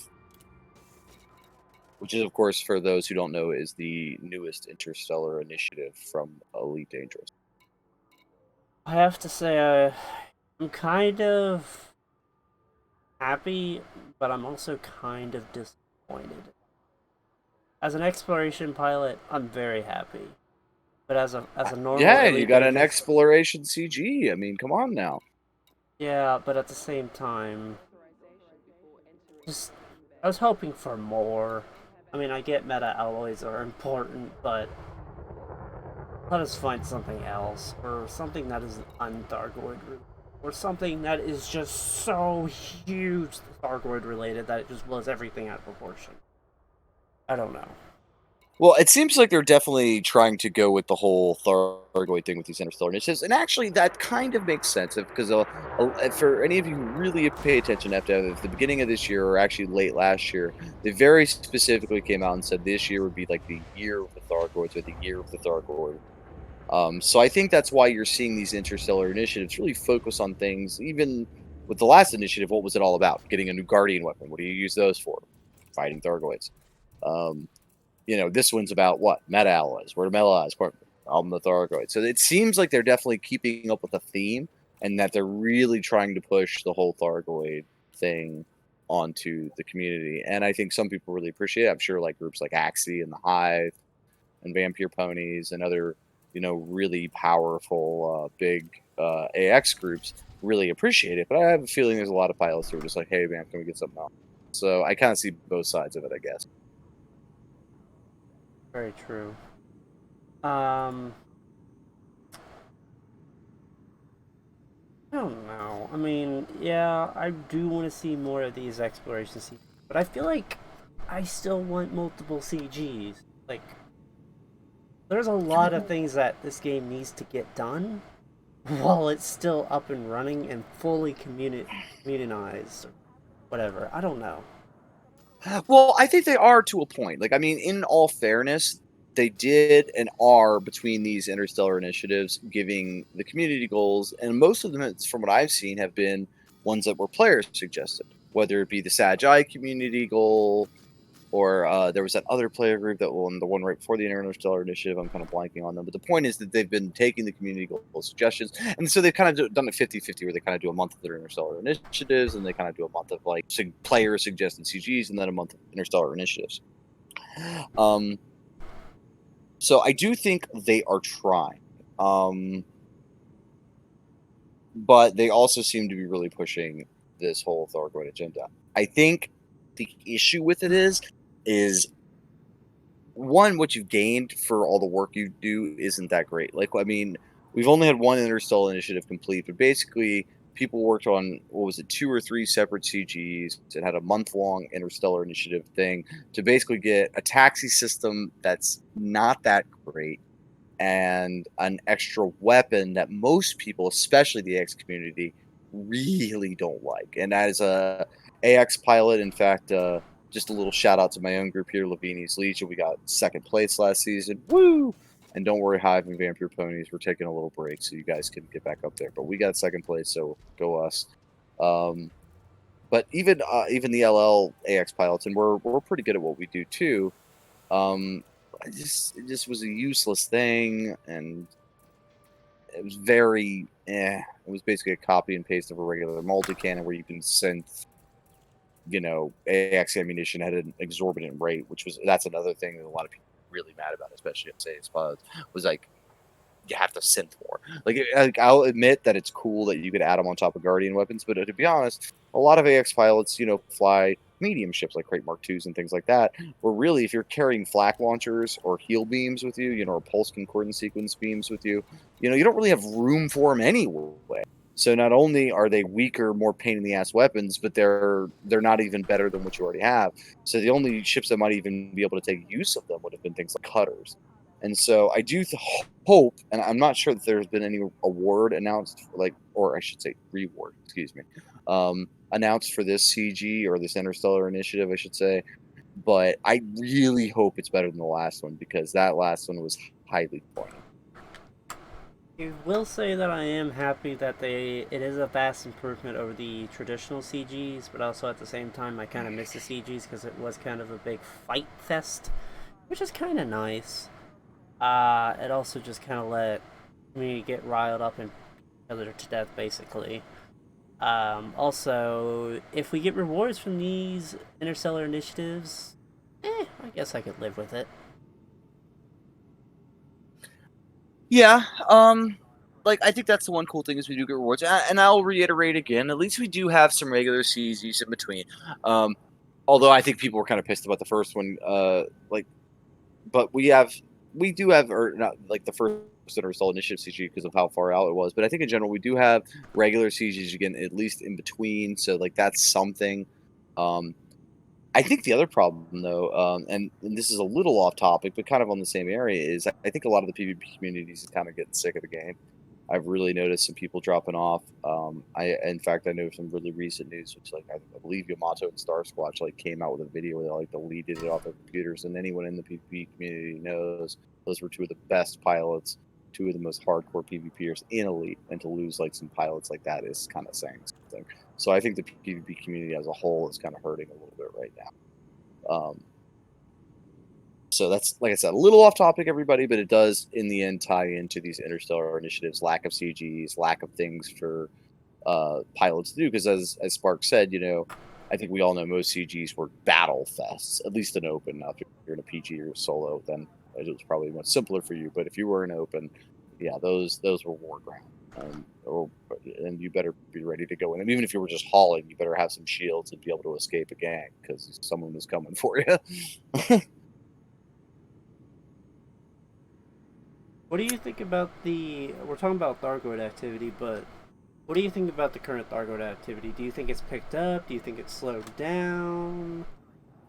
Speaker 2: which is, of course, for those who don't know, is the newest interstellar initiative from Elite Dangerous.
Speaker 1: I have to say, I'm kind of happy, but I'm also kind of disappointed. As an exploration pilot, I'm very happy. But as a normal
Speaker 2: Yeah, you
Speaker 1: Elite
Speaker 2: got an
Speaker 1: Dangerous,
Speaker 2: exploration CG. I mean, come on now.
Speaker 1: yeah, but at the same time, just I was hoping for more. I mean, I get meta alloys are important, but let us find something else, or something that is un-Thargoid or something that is just so huge Thargoid related that it just blows everything out of proportion. I don't know.
Speaker 2: Well, it seems like they're definitely trying to go with the whole Thargoid thing with these interstellar initiatives, and actually, that kind of makes sense because for any of you who really pay attention, at the beginning of this year or actually late last year, they very specifically came out and said this year would be like the year of the Thargoids or the year of the Thargoid. So I think that's why you're seeing these interstellar initiatives really focus on things. Even with the last initiative, what was it all about? Getting a new Guardian weapon. What do you use those for? Fighting Thargoids. Um, this one's about what? Meta alloys. Where meta alloys? On the Thargoid. So it seems like they're definitely keeping up with the theme and that they're really trying to push the whole Thargoid thing onto the community. And I think some people really appreciate it. I'm sure like groups like Axie and the Hive and Vampire Ponies and other, really powerful, big AX groups really appreciate it. But I have a feeling there's a lot of pilots who are just like, hey, man, can we get something else? So I kind of see both sides of it, I guess.
Speaker 1: Very true. Um, I don't know. I mean, yeah, I do want to see more of these exploration CGs, but I feel like I still want multiple CGs. Like, there's a lot of things that this game needs to get done while it's still up and running and fully communionized or whatever. I don't know.
Speaker 2: Well, I think they are to a point. Like, I mean, in all fairness, they did and are between these interstellar initiatives giving the community goals, and most of them, from what I've seen, have been ones that were players suggested, whether it be the Sagi community goal or there was that other player group that won the one right before the Interstellar Initiative. I'm kind of blanking on them. But the point is that they've been taking the community goal suggestions. And so they've kind of done it 50-50, where they kind of do a month of their Interstellar Initiatives and they kind of do a month of like player suggested CGs and then a month of Interstellar Initiatives. Um, so I do think they are trying. But they also seem to be really pushing this whole Thargoid agenda. I think the issue with it is one, what you've gained for all the work you do isn't that great. Like, I mean, we've only had one Interstellar initiative complete, but basically, people worked on what was it, two or three separate CGs. It had a month-long Interstellar initiative thing to basically get a taxi system that's not that great and an extra weapon that most people, especially the AX community, really don't like. And as a AX pilot, in fact, just a little shout out to my own group here, Lavini's Legion. We got second place last season. Woo! And don't worry, Hive and Vampire Ponies, we're taking a little break so you guys can get back up there. But we got second place, so go us. Um, but even the LL AX pilots, and we're pretty good at what we do too. Um, it just was a useless thing, and it was very It was basically a copy and paste of a regular multi cannon where you can send AX ammunition at an exorbitant rate, that's another thing that a lot of people really mad about, especially on Say's pods, was like you have to synth more. Like, I'll admit that it's cool that you could add them on top of Guardian weapons, but to be honest, a lot of AX pilots, fly medium ships like Crate Mark IIs and things like that. Where really, if you're carrying flak launchers or heal beams with you, or pulse concordant sequence beams with you, you don't really have room for them anyway. So not only are they weaker, more pain in the ass weapons, but they're not even better than what you already have. So the only ships that might even be able to take use of them would have been things like cutters. And so I do hope, and I'm not sure that there's been any award announced, or I should say reward, excuse me, announced for this CG or this Interstellar Initiative, I should say. But I really hope it's better than the last one because that last one was highly disappointing.
Speaker 1: I will say that I am happy that it is a vast improvement over the traditional CGs, but also at the same time I kind of miss the CGs because it was kind of a big fight fest, which is kind of nice. It also just kind of let me get riled up and each other to death, basically. Also, if we get rewards from these interstellar initiatives, I guess I could live with it.
Speaker 2: Yeah, I think that's the one cool thing is we do get rewards, and I'll reiterate again. At least we do have some regular CZs in between. Although I think people were kind of pissed about the first one. But we do have, or not like the first Interstellar Initiative CG because of how far out it was. But I think in general we do have regular CGs again, at least in between. So like that's something. Um, I think the other problem, though, and this is a little off topic, but kind of on the same area, is I think a lot of the PvP communities is kind of getting sick of the game. I've really noticed some people dropping off. In fact, I know some really recent news, which I believe Yamato and Star Squatch came out with a video where they deleted it off their computers, and anyone in the PvP community knows those were two of the best pilots, two of the most hardcore PvPers in Elite, and to lose some pilots like that is kind of saying something. So I think the PvP community as a whole is kind of hurting a little bit right now. So that's, like I said, a little off topic, everybody, but it does in the end tie into these interstellar initiatives, lack of CGs, lack of things for pilots to do. Because as Spark said, I think we all know most CGs were battle fests, at least in open. Now, if you're in a PG or solo, then it was probably much simpler for you. But if you were in open, yeah, those were war ground. And you better be ready to go in. And even if you were just hauling, you better have some shields and be able to escape a gang because someone was coming for you.
Speaker 1: What do you think about We're talking about Thargoid activity, but what do you think about the current Thargoid activity? Do you think it's picked up? Do you think it's slowed down?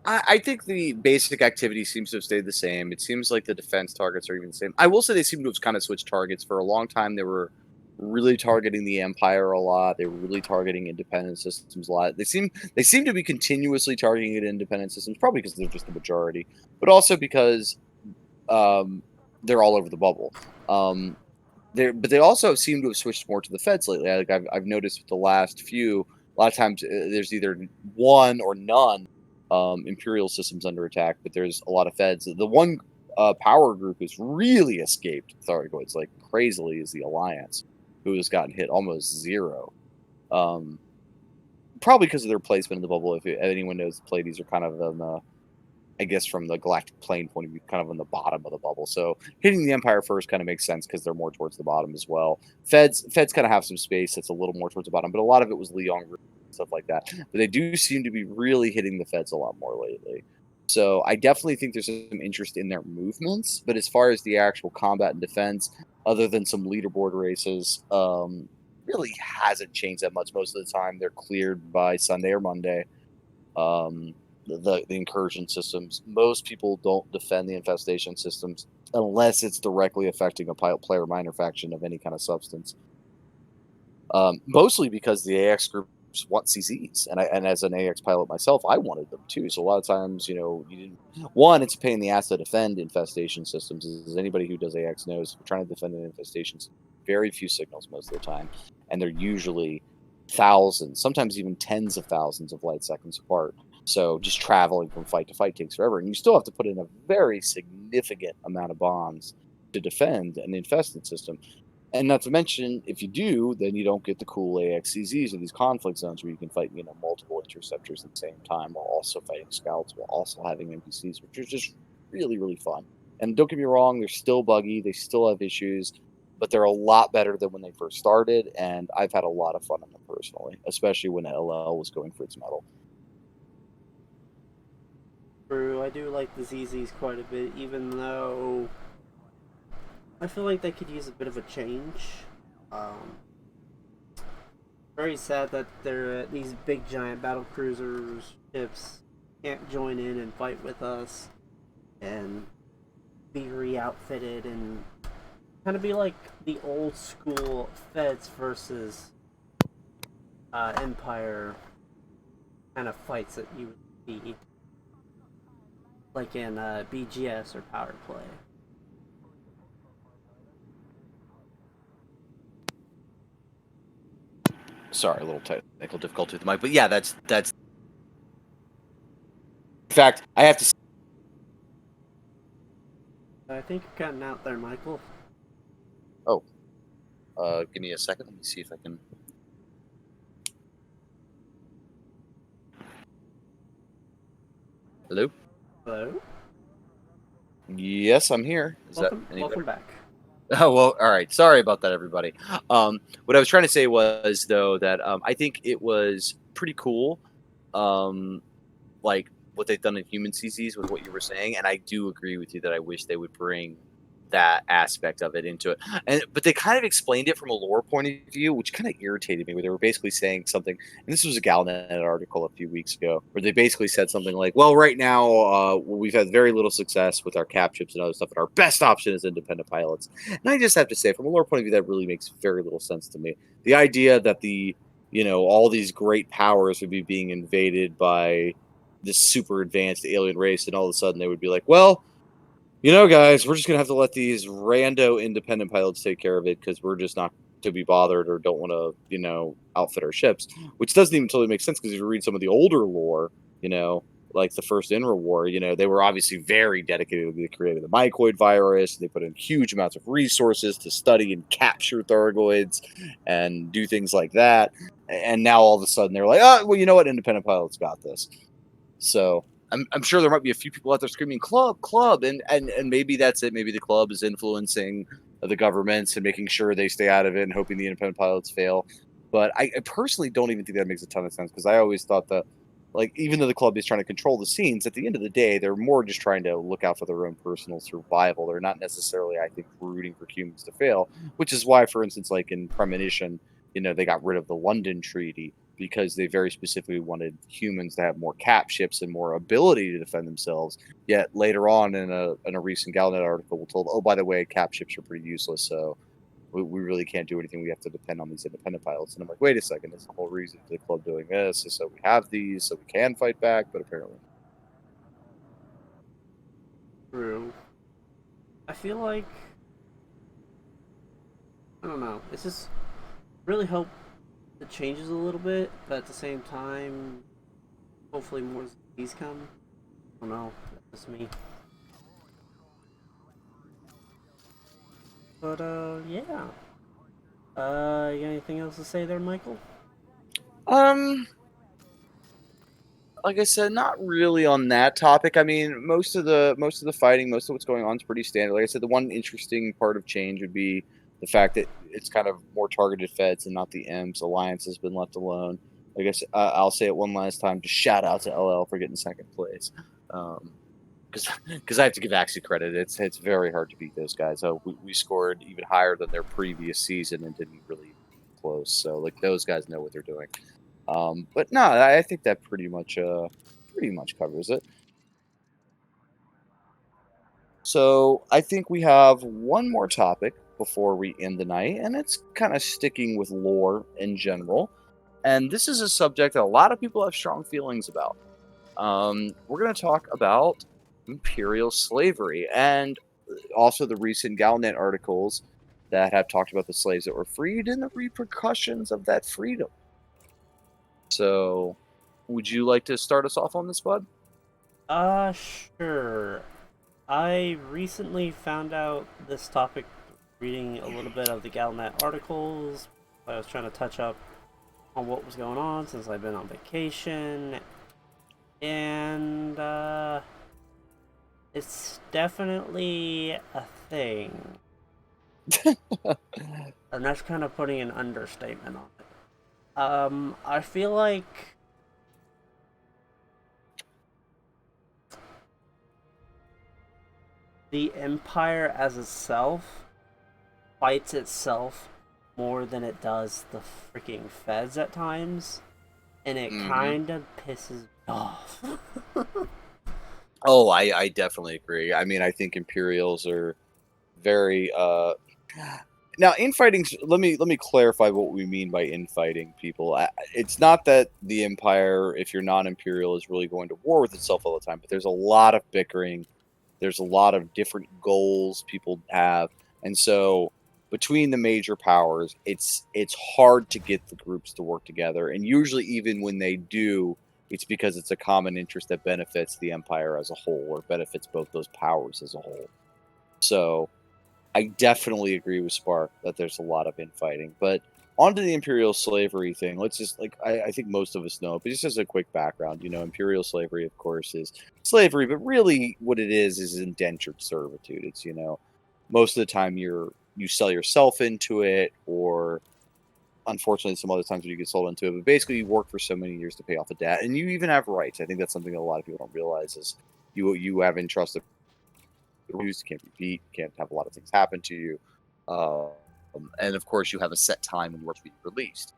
Speaker 2: I think the basic activity seems to have stayed the same. It seems like the defense targets are even the same. I will say they seem to have kind of switched targets. For a long time, they were really targeting the Empire a lot. They were really targeting independent systems a lot. They seem to be continuously targeting independent systems, probably because they're just the majority, but also because um, they're all over the bubble. But they also seem to have switched more to the feds lately. I've noticed with the last few, a lot of times there's either one or none imperial systems under attack, but there's a lot of feds. The one power group who's really escaped Thargoids like crazily is the Alliance, who has gotten hit almost zero. Um, Probably because of their placement in the bubble. If anyone knows, the Pleiades are kind of on the, I guess, from the galactic plane point of view, kind of on the bottom of the bubble. So hitting the Empire first kind of makes sense because they're more towards the bottom as well. Feds kind of have some space that's a little more towards the bottom, but a lot of it was Leon group stuff like that. But they do seem to be really hitting the Feds a lot more lately. So I definitely think there's some interest in their movements. But as far as the actual combat and defense, other than some leaderboard races, really hasn't changed that much. Most of the time, they're cleared by Sunday or Monday. Um, the incursion systems. Most people don't defend the infestation systems unless it's directly affecting a player minor faction of any kind of substance. Mostly because the AX groups want CZs, and as an AX pilot myself, I wanted them too. So a lot of times, you didn't. One, it's a pain in the ass to defend infestation systems. As anybody who does AX knows, if you're trying to defend an infestation, very few signals most of the time, and they're usually thousands, sometimes even tens of thousands of light seconds apart. So just traveling from fight to fight takes forever, and you still have to put in a very significant amount of bombs to defend an infested system. And not to mention, if you do, then you don't get the cool AXCZs or these conflict zones where you can fight, multiple interceptors at the same time while also fighting scouts, while also having NPCs, which is just really, really fun. And don't get me wrong, they're still buggy, they still have issues, but they're a lot better than when they first started, and I've had a lot of fun on them personally, especially when LL was going for its metal.
Speaker 1: True, I do like the ZZs quite a bit, even though I feel like they could use a bit of a change. Um, Very sad that these big giant battle cruisers ships can't join in and fight with us and be re-outfitted and kind of be like the old school Feds versus Empire kind of fights that you would see like in BGS or Power Play.
Speaker 2: Sorry, a little technical difficulty with the mic, but yeah, that's. In fact, I have to.
Speaker 1: I think you're cutting out there, Michael.
Speaker 2: Oh, give me a second. Let me see if I can. Hello.
Speaker 1: Hello.
Speaker 2: Yes, I'm here. Is that any
Speaker 1: Welcome
Speaker 2: better?
Speaker 1: back.
Speaker 2: Oh well, all right. Sorry about that, everybody. What I was trying to say was though that I think it was pretty cool. Um, like what they've done in human CCs with what you were saying, and I do agree with you that I wish they would bring that aspect of it into it. And but they kind of explained it from a lore point of view, which kind of irritated me. Where they were basically saying something, and this was a Galnet article a few weeks ago, where they basically said something like, "Well, right now we've had very little success with our cap chips and other stuff, and our best option is independent pilots." And I just have to say, from a lore point of view, that really makes very little sense to me. The idea that all these great powers would be being invaded by this super advanced alien race, and all of a sudden they would be like, well, guys, we're just gonna have to let these rando independent pilots take care of it because we're just not to be bothered or don't want to, outfit our ships. Which doesn't even totally make sense because if you read some of the older lore, you know, like the first INRA war, they were obviously very dedicated. They created the mycoid virus. They put in huge amounts of resources to study and capture Thargoids and do things like that. And now all of a sudden they're like, oh, well, you know what? Independent pilots got this. So I'm sure there might be a few people out there screaming "club, club," and maybe that's it. Maybe the club is influencing the governments and making sure they stay out of it and hoping the independent pilots fail. But I personally don't even think that makes a ton of sense because I always thought that, like, even though the club is trying to control the scenes, at the end of the day, they're more just trying to look out for their own personal survival. They're not necessarily, I think, rooting for humans to fail, which is why, for instance, like in Premonition, they got rid of the London Treaty because they very specifically wanted humans to have more cap ships and more ability to defend themselves. Yet later on in a recent Galnet article, we're told, oh, by the way, cap ships are pretty useless, so we really can't do anything. We have to depend on these independent pilots. And I'm like, wait a second, that's the whole reason for the club doing this is so we have these, so we can fight back, but apparently.
Speaker 1: True. I feel like I don't know. It's just really hope it changes a little bit, but at the same time, hopefully more Z's come. I don't know. That's just me. But yeah. You got anything else to say there, Michael?
Speaker 2: Um, like I said, not really on that topic. I mean, most of the fighting, most of what's going on is pretty standard. Like I said, the one interesting part of change would be the fact that it's kind of more targeted feds and not the M's. Alliance has been left alone. I guess I'll say it one last time. Just shout out to LL for getting second place. Because I have to give Axie credit. It's very hard to beat those guys. We scored even higher than their previous season and didn't really even come close. So like those guys know what they're doing. But no, I think that pretty much covers it. So I think we have one more topic before we end the night, and it's kind of sticking with lore in general. And this is a subject that a lot of people have strong feelings about. We're going to talk about imperial slavery and also the recent Galnet articles that have talked about the slaves that were freed and the repercussions of that freedom. So, would you like to start us off on this, bud?
Speaker 1: Sure. I recently found out this topic reading a little bit of the Galnet articles. I was trying to touch up on what was going on since I've been on vacation. And, It's definitely a thing. And that's kind of putting an understatement on it. I feel like the Empire as itself fights itself more than it does the freaking feds at times, and it
Speaker 2: Hmm.
Speaker 1: kind of pisses me off.
Speaker 2: Oh, I definitely agree. I mean, I think Imperials are very now infighting. Let me clarify what we mean by infighting, people. It's not that the Empire, if you're non-Imperial, is really going to war with itself all the time, but there's a lot of bickering. There's a lot of different goals people have, and so between the major powers, it's hard to get the groups to work together. And usually, even when they do, it's because it's a common interest that benefits the empire as a whole, or benefits both those powers as a whole. So I definitely agree with Spark that there's a lot of infighting. But onto the imperial slavery thing, let's just like I think most of us know, but just as a quick background, imperial slavery, of course, is slavery, but really what it is indentured servitude. It's most of the time you sell yourself into it, or unfortunately some other times when you get sold into it. But basically, you work for so many years to pay off a debt, and you even have rights. I think that's something that a lot of people don't realize is you have entrusted rules, can't be beat, can't have a lot of things happen to you. And of course, you have a set time when you work to be released.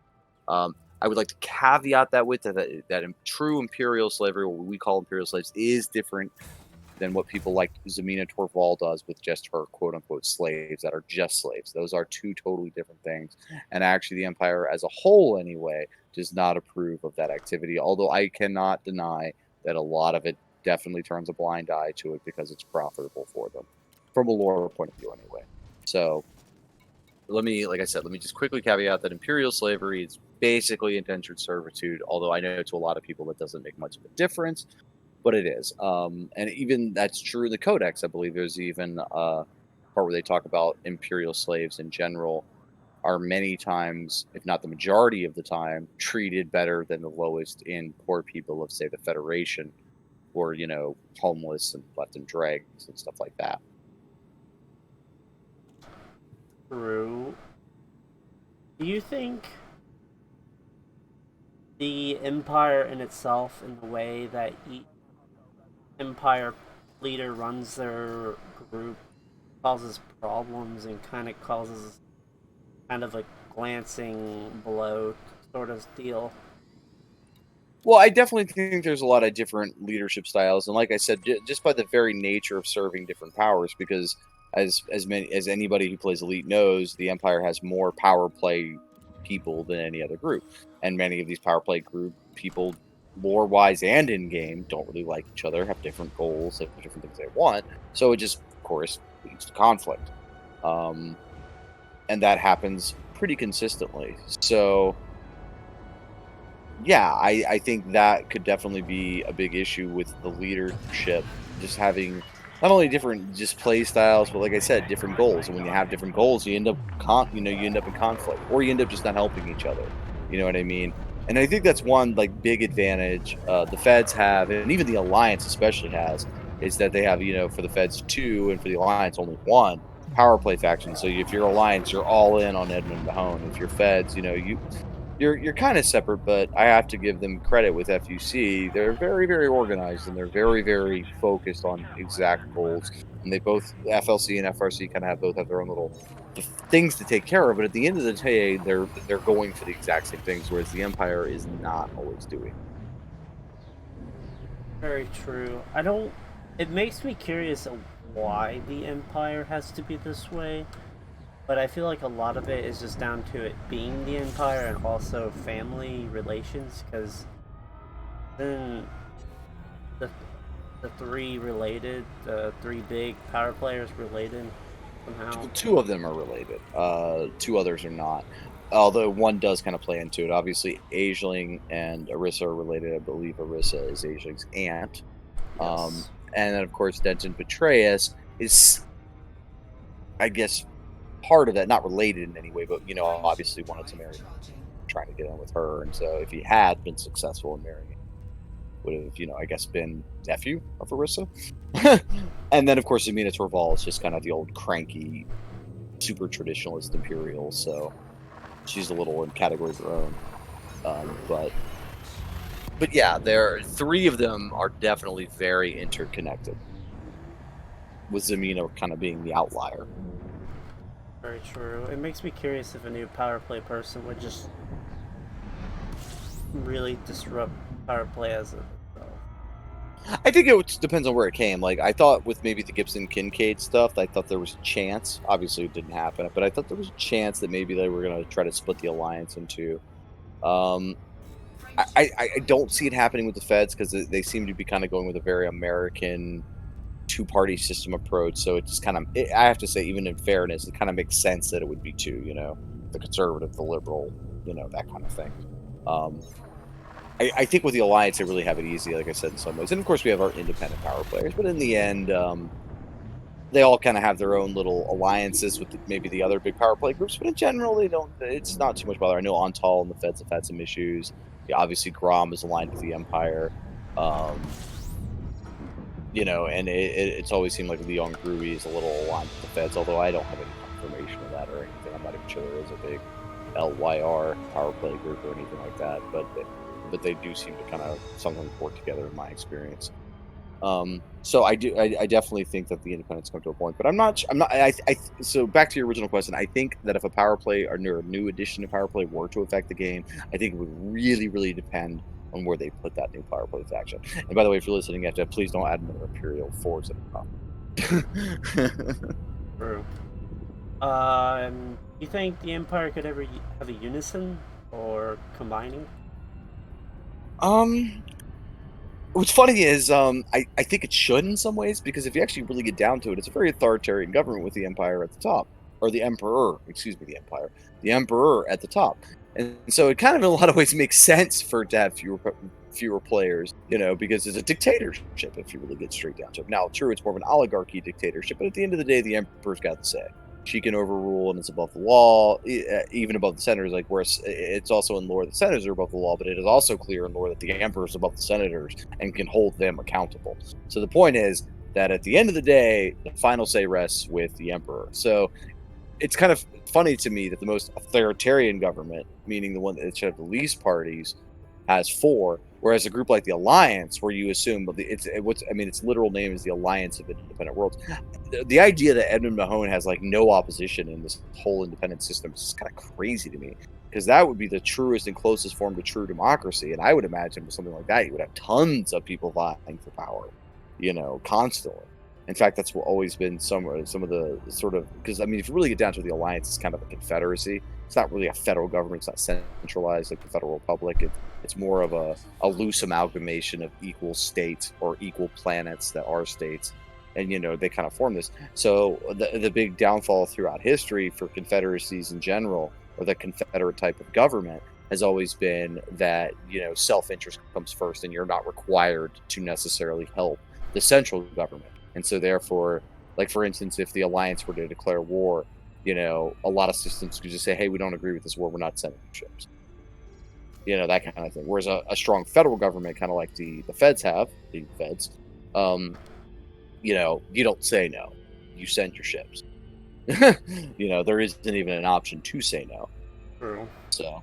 Speaker 2: I would like to caveat that with that true imperial slavery, what we call imperial slaves, is different than what people like Zamina Torval does with just her quote unquote slaves that are just slaves. Those are two totally different things. And actually, the empire as a whole, anyway, does not approve of that activity. Although I cannot deny that a lot of it definitely turns a blind eye to it because it's profitable for them from a lore point of view, anyway. So like I said, let me just quickly caveat that imperial slavery is basically indentured servitude. Although I know to a lot of people that doesn't make much of a difference, but it is. And even that's true in the Codex. I believe there's even a part where they talk about imperial slaves in general are many times, if not the majority of the time, treated better than the lowest in poor people of, say, the Federation, or homeless and left in dregs and stuff like that.
Speaker 1: True. Do you think the Empire in itself, in the way that each Empire leader runs their group, causes problems and kind of causes kind of a glancing blow sort of deal?
Speaker 2: Well, I definitely think there's a lot of different leadership styles, and like I said, just by the very nature of serving different powers, because as many as anybody who plays Elite knows, the Empire has more power play people than any other group, and many of these power play group people, lore wise and in game, don't really like each other, have different goals, have different things they want, so it just, of course, leads to conflict, um, and that happens pretty consistently. So yeah, I think that could definitely be a big issue with the leadership, just having not only different just play styles, but like I said, different goals. And when you have different goals, you end up you end up in conflict, or you end up just not helping each other. You know what I mean? And I think that's one like big advantage the Feds have, and even the Alliance especially has, is that they have for the Feds two, and for the Alliance only one power play faction. So if you're Alliance, you're all in on Edmund Mahone. If you're Feds, you're kind of separate, but I have to give them credit with FUC. They're very, very organized, and they're very, very focused on exact goals. And they both FLC and FRC kind of have their own little things to take care of. But at the end of the day, they're going for the exact same things, whereas the Empire is not always doing.
Speaker 1: Very true. I don't. It makes me curious of why the Empire has to be this way, but I feel like a lot of it is just down to it being the Empire and also family relations, because then the the three related, the three big power players related somehow.
Speaker 2: Two of them are related. Two others are not. Although one does kind of play into it. Obviously, Aisling and Arissa are related. I believe Arissa is Aisling's aunt. Um,
Speaker 1: Yes.
Speaker 2: and then, of course, Denton Petraeus is, I guess, part of that. Not related in any way, but obviously wanted to marry, trying to get in with her. And so, if he had been successful in marrying, would have, I guess been nephew of Orisa. And then of course Amina Torval is just kind of the old cranky, super traditionalist Imperial, so she's a little in category of her own. But yeah, three of them are definitely very interconnected, with Zamina kind of being the outlier.
Speaker 1: Very true. It makes me curious if a new power play person would just really disrupt power play as itself.
Speaker 2: I think it depends on where it came. Like, I thought with maybe the Gibson Kincaid stuff, I thought there was a chance. Obviously, it didn't happen, but I thought there was a chance that maybe they were going to try to split the alliance in two. I don't see it happening with the Feds because they seem to be kind of going with a very American two-party system approach. So it just kind of, I have to say, even in fairness, it kind of makes sense that it would be two. The conservative, the liberal, that kind of thing. I think with the alliance, they really have it easy, like I said, in some ways. And of course, we have our independent power players, but in the end, they all kind of have their own little alliances with maybe the other big power play groups. But in general, they don't. It's not too much bother. I know Antal and the Feds have had some issues. Yeah, obviously, Grom is aligned with the Empire. And it's always seemed like Leon Gruy is a little aligned with the Feds, although I don't have any confirmation of that or anything. I'm not even sure there is a big LYR power play group or anything like that, but they do seem to kind of sometimes work together in my experience. So I definitely think that the independents come to a point, but I'm not. So back to your original question, I think that if a power play or a new addition to power play were to affect the game, I think it would really, really depend on where they put that new power play faction. And by the way, if you're listening, you have to please don't add another Imperial force at the top.
Speaker 1: True. You think the Empire could ever have a unison or combining?
Speaker 2: What's funny is, I think it should in some ways, because if you actually really get down to it, it's a very authoritarian government with the Empire at the top, or the Emperor, excuse me, the Emperor at the top, and so it kind of in a lot of ways makes sense for it to have fewer players, because it's a dictatorship if you really get straight down to it. Now, true, it's more of an oligarchy dictatorship, but at the end of the day, the Emperor's got the say. She can overrule, and it's above the law, even above the senators. Like, where it's also in lore that senators are above the law, but it is also clear in lore that the emperor is above the senators and can hold them accountable. So the point is that at the end of the day, the final say rests with the emperor. So it's kind of funny to me that the most authoritarian government, meaning the one that should have the least parties, has four, whereas a group like the Alliance, where you assume its literal name is the Alliance of Independent Worlds. The idea that Edmund Mahone has like no opposition in this whole independent system is just kind of crazy to me, because that would be the truest and closest form to true democracy. And I would imagine with something like that, you would have tons of people vying for power, constantly. In fact, that's what always been some of the sort of, because if you really get down to the Alliance, it's kind of a confederacy. It's not really a federal government. It's not centralized like the Federal Republic. It's more of a loose amalgamation of equal states or equal planets that are states, and they kind of form this. So the big downfall throughout history for confederacies in general, or the confederate type of government, has always been that self-interest comes first, and you're not required to necessarily help the central government. And so therefore, like for instance, if the Alliance were to declare war, a lot of systems could just say, hey, we don't agree with this war, we're not sending ships, that kind of thing. Whereas a strong federal government, kind of like the Feds have, the Feds, you don't say no, you send your ships. There isn't even an option to say no.
Speaker 1: True.
Speaker 2: So,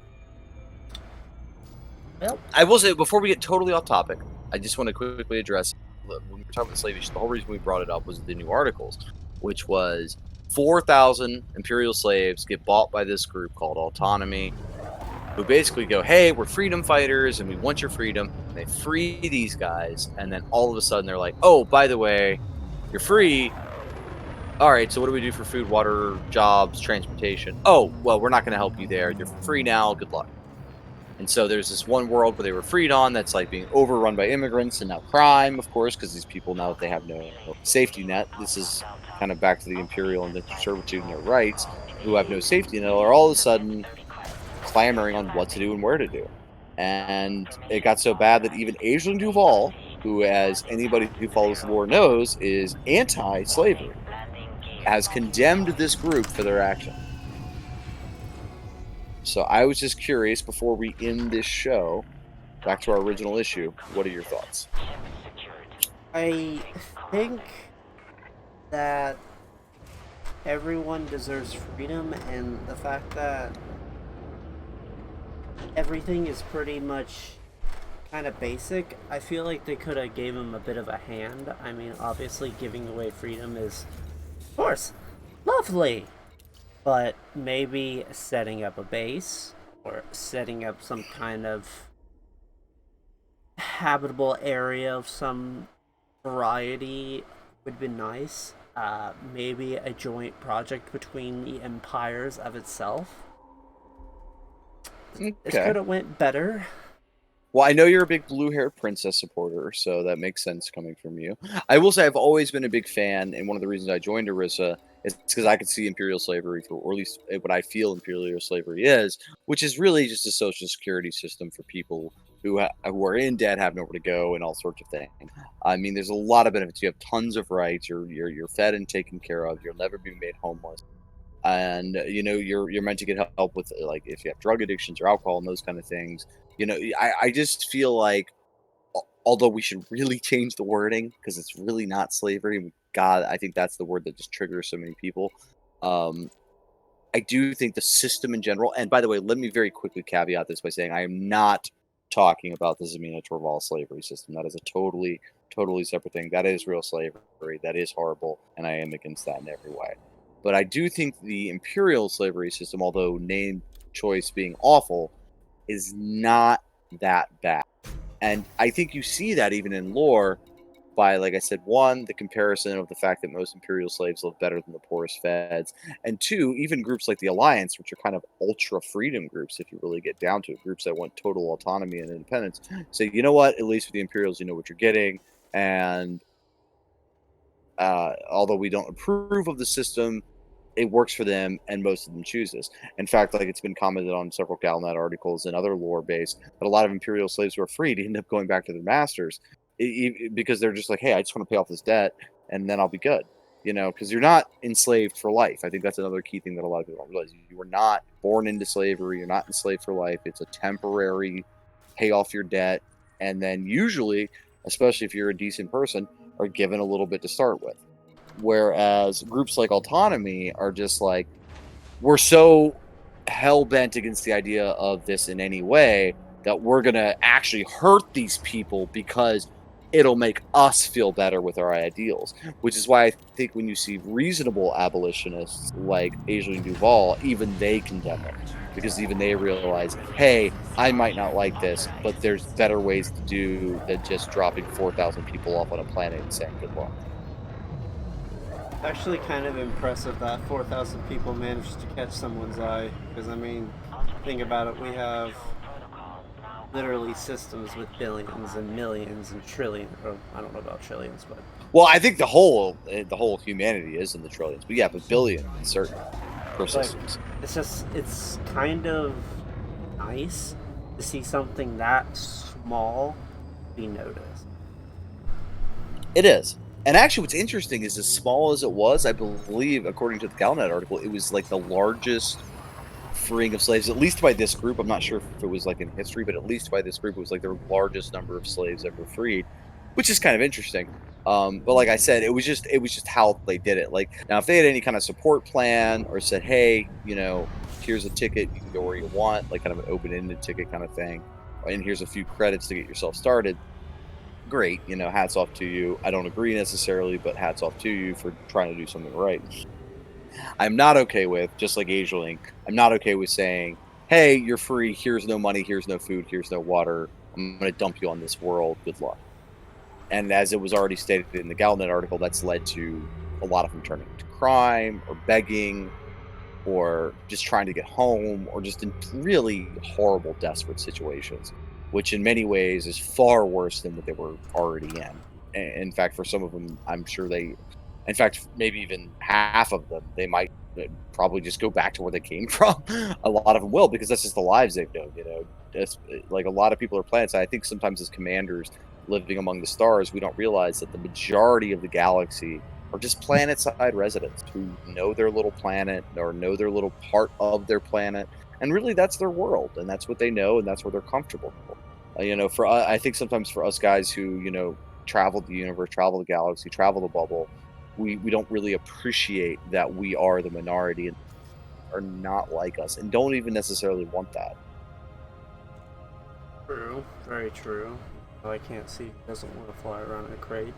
Speaker 1: Well,
Speaker 2: I will say, before we get totally off topic, I just want to quickly address, when we were talking about slave issue, the whole reason we brought it up was the new articles, which was 4,000 imperial slaves get bought by this group called Autonomy, who basically go, hey, we're freedom fighters and we want your freedom. And they free these guys, and then all of a sudden they're like, oh, by the way, you're free. All right, so what do we do for food, water, jobs, transportation? Oh, well, we're not going to help you there. You're free now. Good luck. And so there's this one world where they were freed on that's like being overrun by immigrants and now crime, of course, because these people, now that they have no safety net, this is kind of back to the imperial and the servitude and their rights, who have no safety net, are all of a sudden clamoring on what to do and where to do. And it got so bad that even Aisling Duval, who, as anybody who follows the lore knows, is anti-slavery, has condemned this group for their action. So I was just curious, before we end this show, back to our original issue. What are your thoughts?
Speaker 1: I think that everyone deserves freedom, and the fact that everything is pretty much kind of basic, I feel like they could have gave him a bit of a hand. I mean, obviously, giving away freedom is, of course, lovely, but maybe setting up a base or setting up some kind of habitable area of some variety would be nice. Maybe a joint project between the empires of itself. This
Speaker 2: Okay.
Speaker 1: could have went better.
Speaker 2: Well, I know you're a big blue-haired princess supporter, so that makes sense coming from you. I will say I've always been a big fan, and one of the reasons I joined Orisa is because I could see imperial slavery through, or at least what I feel imperial slavery is, which is really just a social security system for people who are in debt, have nowhere to go, and all sorts of things. I mean, there's a lot of benefits. You have tons of rights. You're fed and taken care of. You'll never be made homeless, and you're meant to get help with, like, if you have drug addictions or alcohol and those kind of things. I just feel like, although we should really change the wording because it's really not slavery. God, I think that's the word that just triggers so many people. um I do think the system in general, and by the way, let me very quickly caveat this by saying I am not talking about the Zamina Torval slavery system. That is a totally separate thing. That is real slavery. That is horrible, and I am against that in every way. But I do think the imperial slavery system, although name choice being awful, is not that bad. And I think you see that even in lore by, like I said, one, the comparison of the fact that most imperial slaves live better than the poorest feds, and two, even groups like the Alliance, which are kind of ultra freedom groups, if you really get down to it, groups that want total autonomy and independence, say, you know what, at least with the Imperials, you know what you're getting. And although we don't approve of the system, it works for them, and most of them choose this. In fact, like, it's been commented on several Galnet articles and other lore based that a lot of imperial slaves who are freed end up going back to their masters, because they're just like, hey, I just want to pay off this debt and then I'll be good. Because you're not enslaved for life. I think that's another key thing that a lot of people don't realize. You were not born into slavery. You're not enslaved for life. It's a temporary pay off your debt, and then usually, especially if you're a decent person, are given a little bit to start with. Whereas groups like Autonomy are just like, we're so hell bent against the idea of this in any way that we're going to actually hurt these people because it'll make us feel better with our ideals. Which is why I think when you see reasonable abolitionists like Aisling Duval, even they condemn it. Because even they realize, hey, I might not like this, but there's better ways to do than just dropping 4,000 people off on a planet and saying good luck.
Speaker 1: Actually, kind of impressive that 4,000 people managed to catch someone's eye. Because, I mean, think about it, we have literally systems with billions and millions and trillions. Or, I don't know about trillions, but.
Speaker 2: Well, I think the whole humanity is in the trillions, but yeah, but billion certainly per
Speaker 1: Like,
Speaker 2: systems.
Speaker 1: it's kind of nice to see something that small be noticed.
Speaker 2: It is. And actually, what's interesting is, as small as it was, I believe, according to the Galnet article, it was like the largest freeing of slaves, at least by this group. I'm not sure if it was like in history, but at least by this group, it was like the largest number of slaves ever freed, which is kind of interesting. But like I said, it was just how they did it. Like, now, if they had any kind of support plan or said, hey, here's a ticket, you can go where you want, like kind of an open-ended ticket kind of thing, and here's a few credits to get yourself started. Great, hats off to you. I don't agree necessarily, but hats off to you for trying to do something right. I'm not okay with, just like Agelink, I'm not okay with saying, hey, you're free. Here's no money. Here's no food. Here's no water. I'm going to dump you on this world. Good luck. And as it was already stated in the Galnet article, that's led to a lot of them turning to crime or begging or just trying to get home or just in really horrible, desperate situations, which in many ways is far worse than what they were already in. In fact, for some of them, I'm sure in fact, maybe even half of them, they might probably just go back to where they came from. A lot of them will, because that's just the lives they've known. It's, like, a lot of people are planets. I think sometimes as commanders living among the stars, we don't realize that the majority of the galaxy are just planet-side residents who know their little planet or know their little part of their planet, and really that's their world, and that's what they know, and that's where they're comfortable. For I think sometimes for us guys who travel the universe, travel the galaxy, travel the bubble, we don't really appreciate that we are the minority and are not like us, and don't even necessarily want that.
Speaker 1: True, very true. I can't see who doesn't want to fly around in a crate.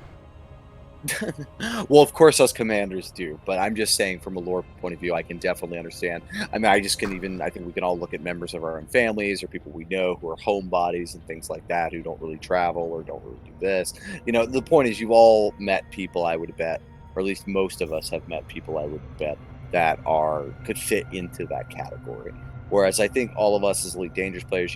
Speaker 2: Well, of course, us commanders do, but I'm just saying from a lore point of view, I can definitely understand. I mean, I think we can all look at members of our own families or people we know who are homebodies and things like that who don't really travel or don't really do this. The point is, you've all met people, I would bet, or at least most of us have met people, I would bet, that could fit into that category. Whereas I think all of us as Elite Dangerous players,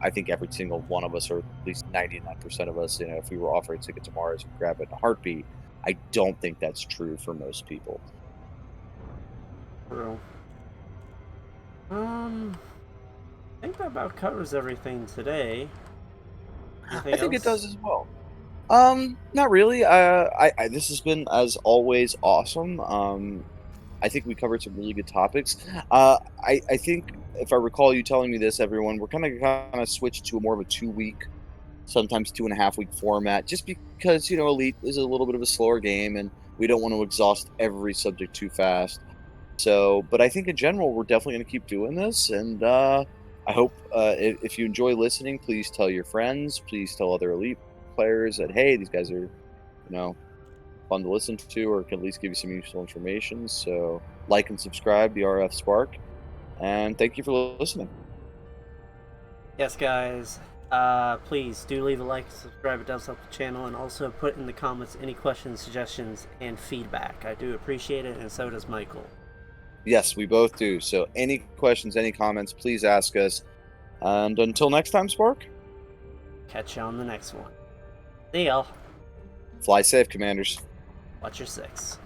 Speaker 2: I think every single one of us, or at least 99% of us, if we were offered a ticket to Mars, would grab it in a heartbeat. I don't think that's true for most people.
Speaker 1: True. I think that about covers everything today.
Speaker 2: I
Speaker 1: Anything
Speaker 2: think it does
Speaker 1: else?
Speaker 2: as well. Not really. This has been, as always, awesome. I think we covered some really good topics. I think if I recall you telling me this, everyone, we're kind of switched to a more of a 2 week, sometimes 2.5 week format, just because Elite is a little bit of a slower game, and we don't want to exhaust every subject too fast. So, but I think in general, we're definitely going to keep doing this. And I hope if you enjoy listening, please tell your friends, please tell other Elite players that, hey, these guys are, fun to listen to or can at least give you some useful information. So, like and subscribe, the RF Spark. And thank you for listening.
Speaker 1: Yes, guys. Please do leave a like, subscribe, it does help the channel, and also put in the comments any questions, suggestions, and feedback. I do appreciate it, and so does Michael.
Speaker 2: Yes, we both do. So, any questions, any comments, please ask us. And until next time, Spark,
Speaker 1: Catch you on the next one. See y'all.
Speaker 2: fly safe, Commanders.
Speaker 1: Watch your six.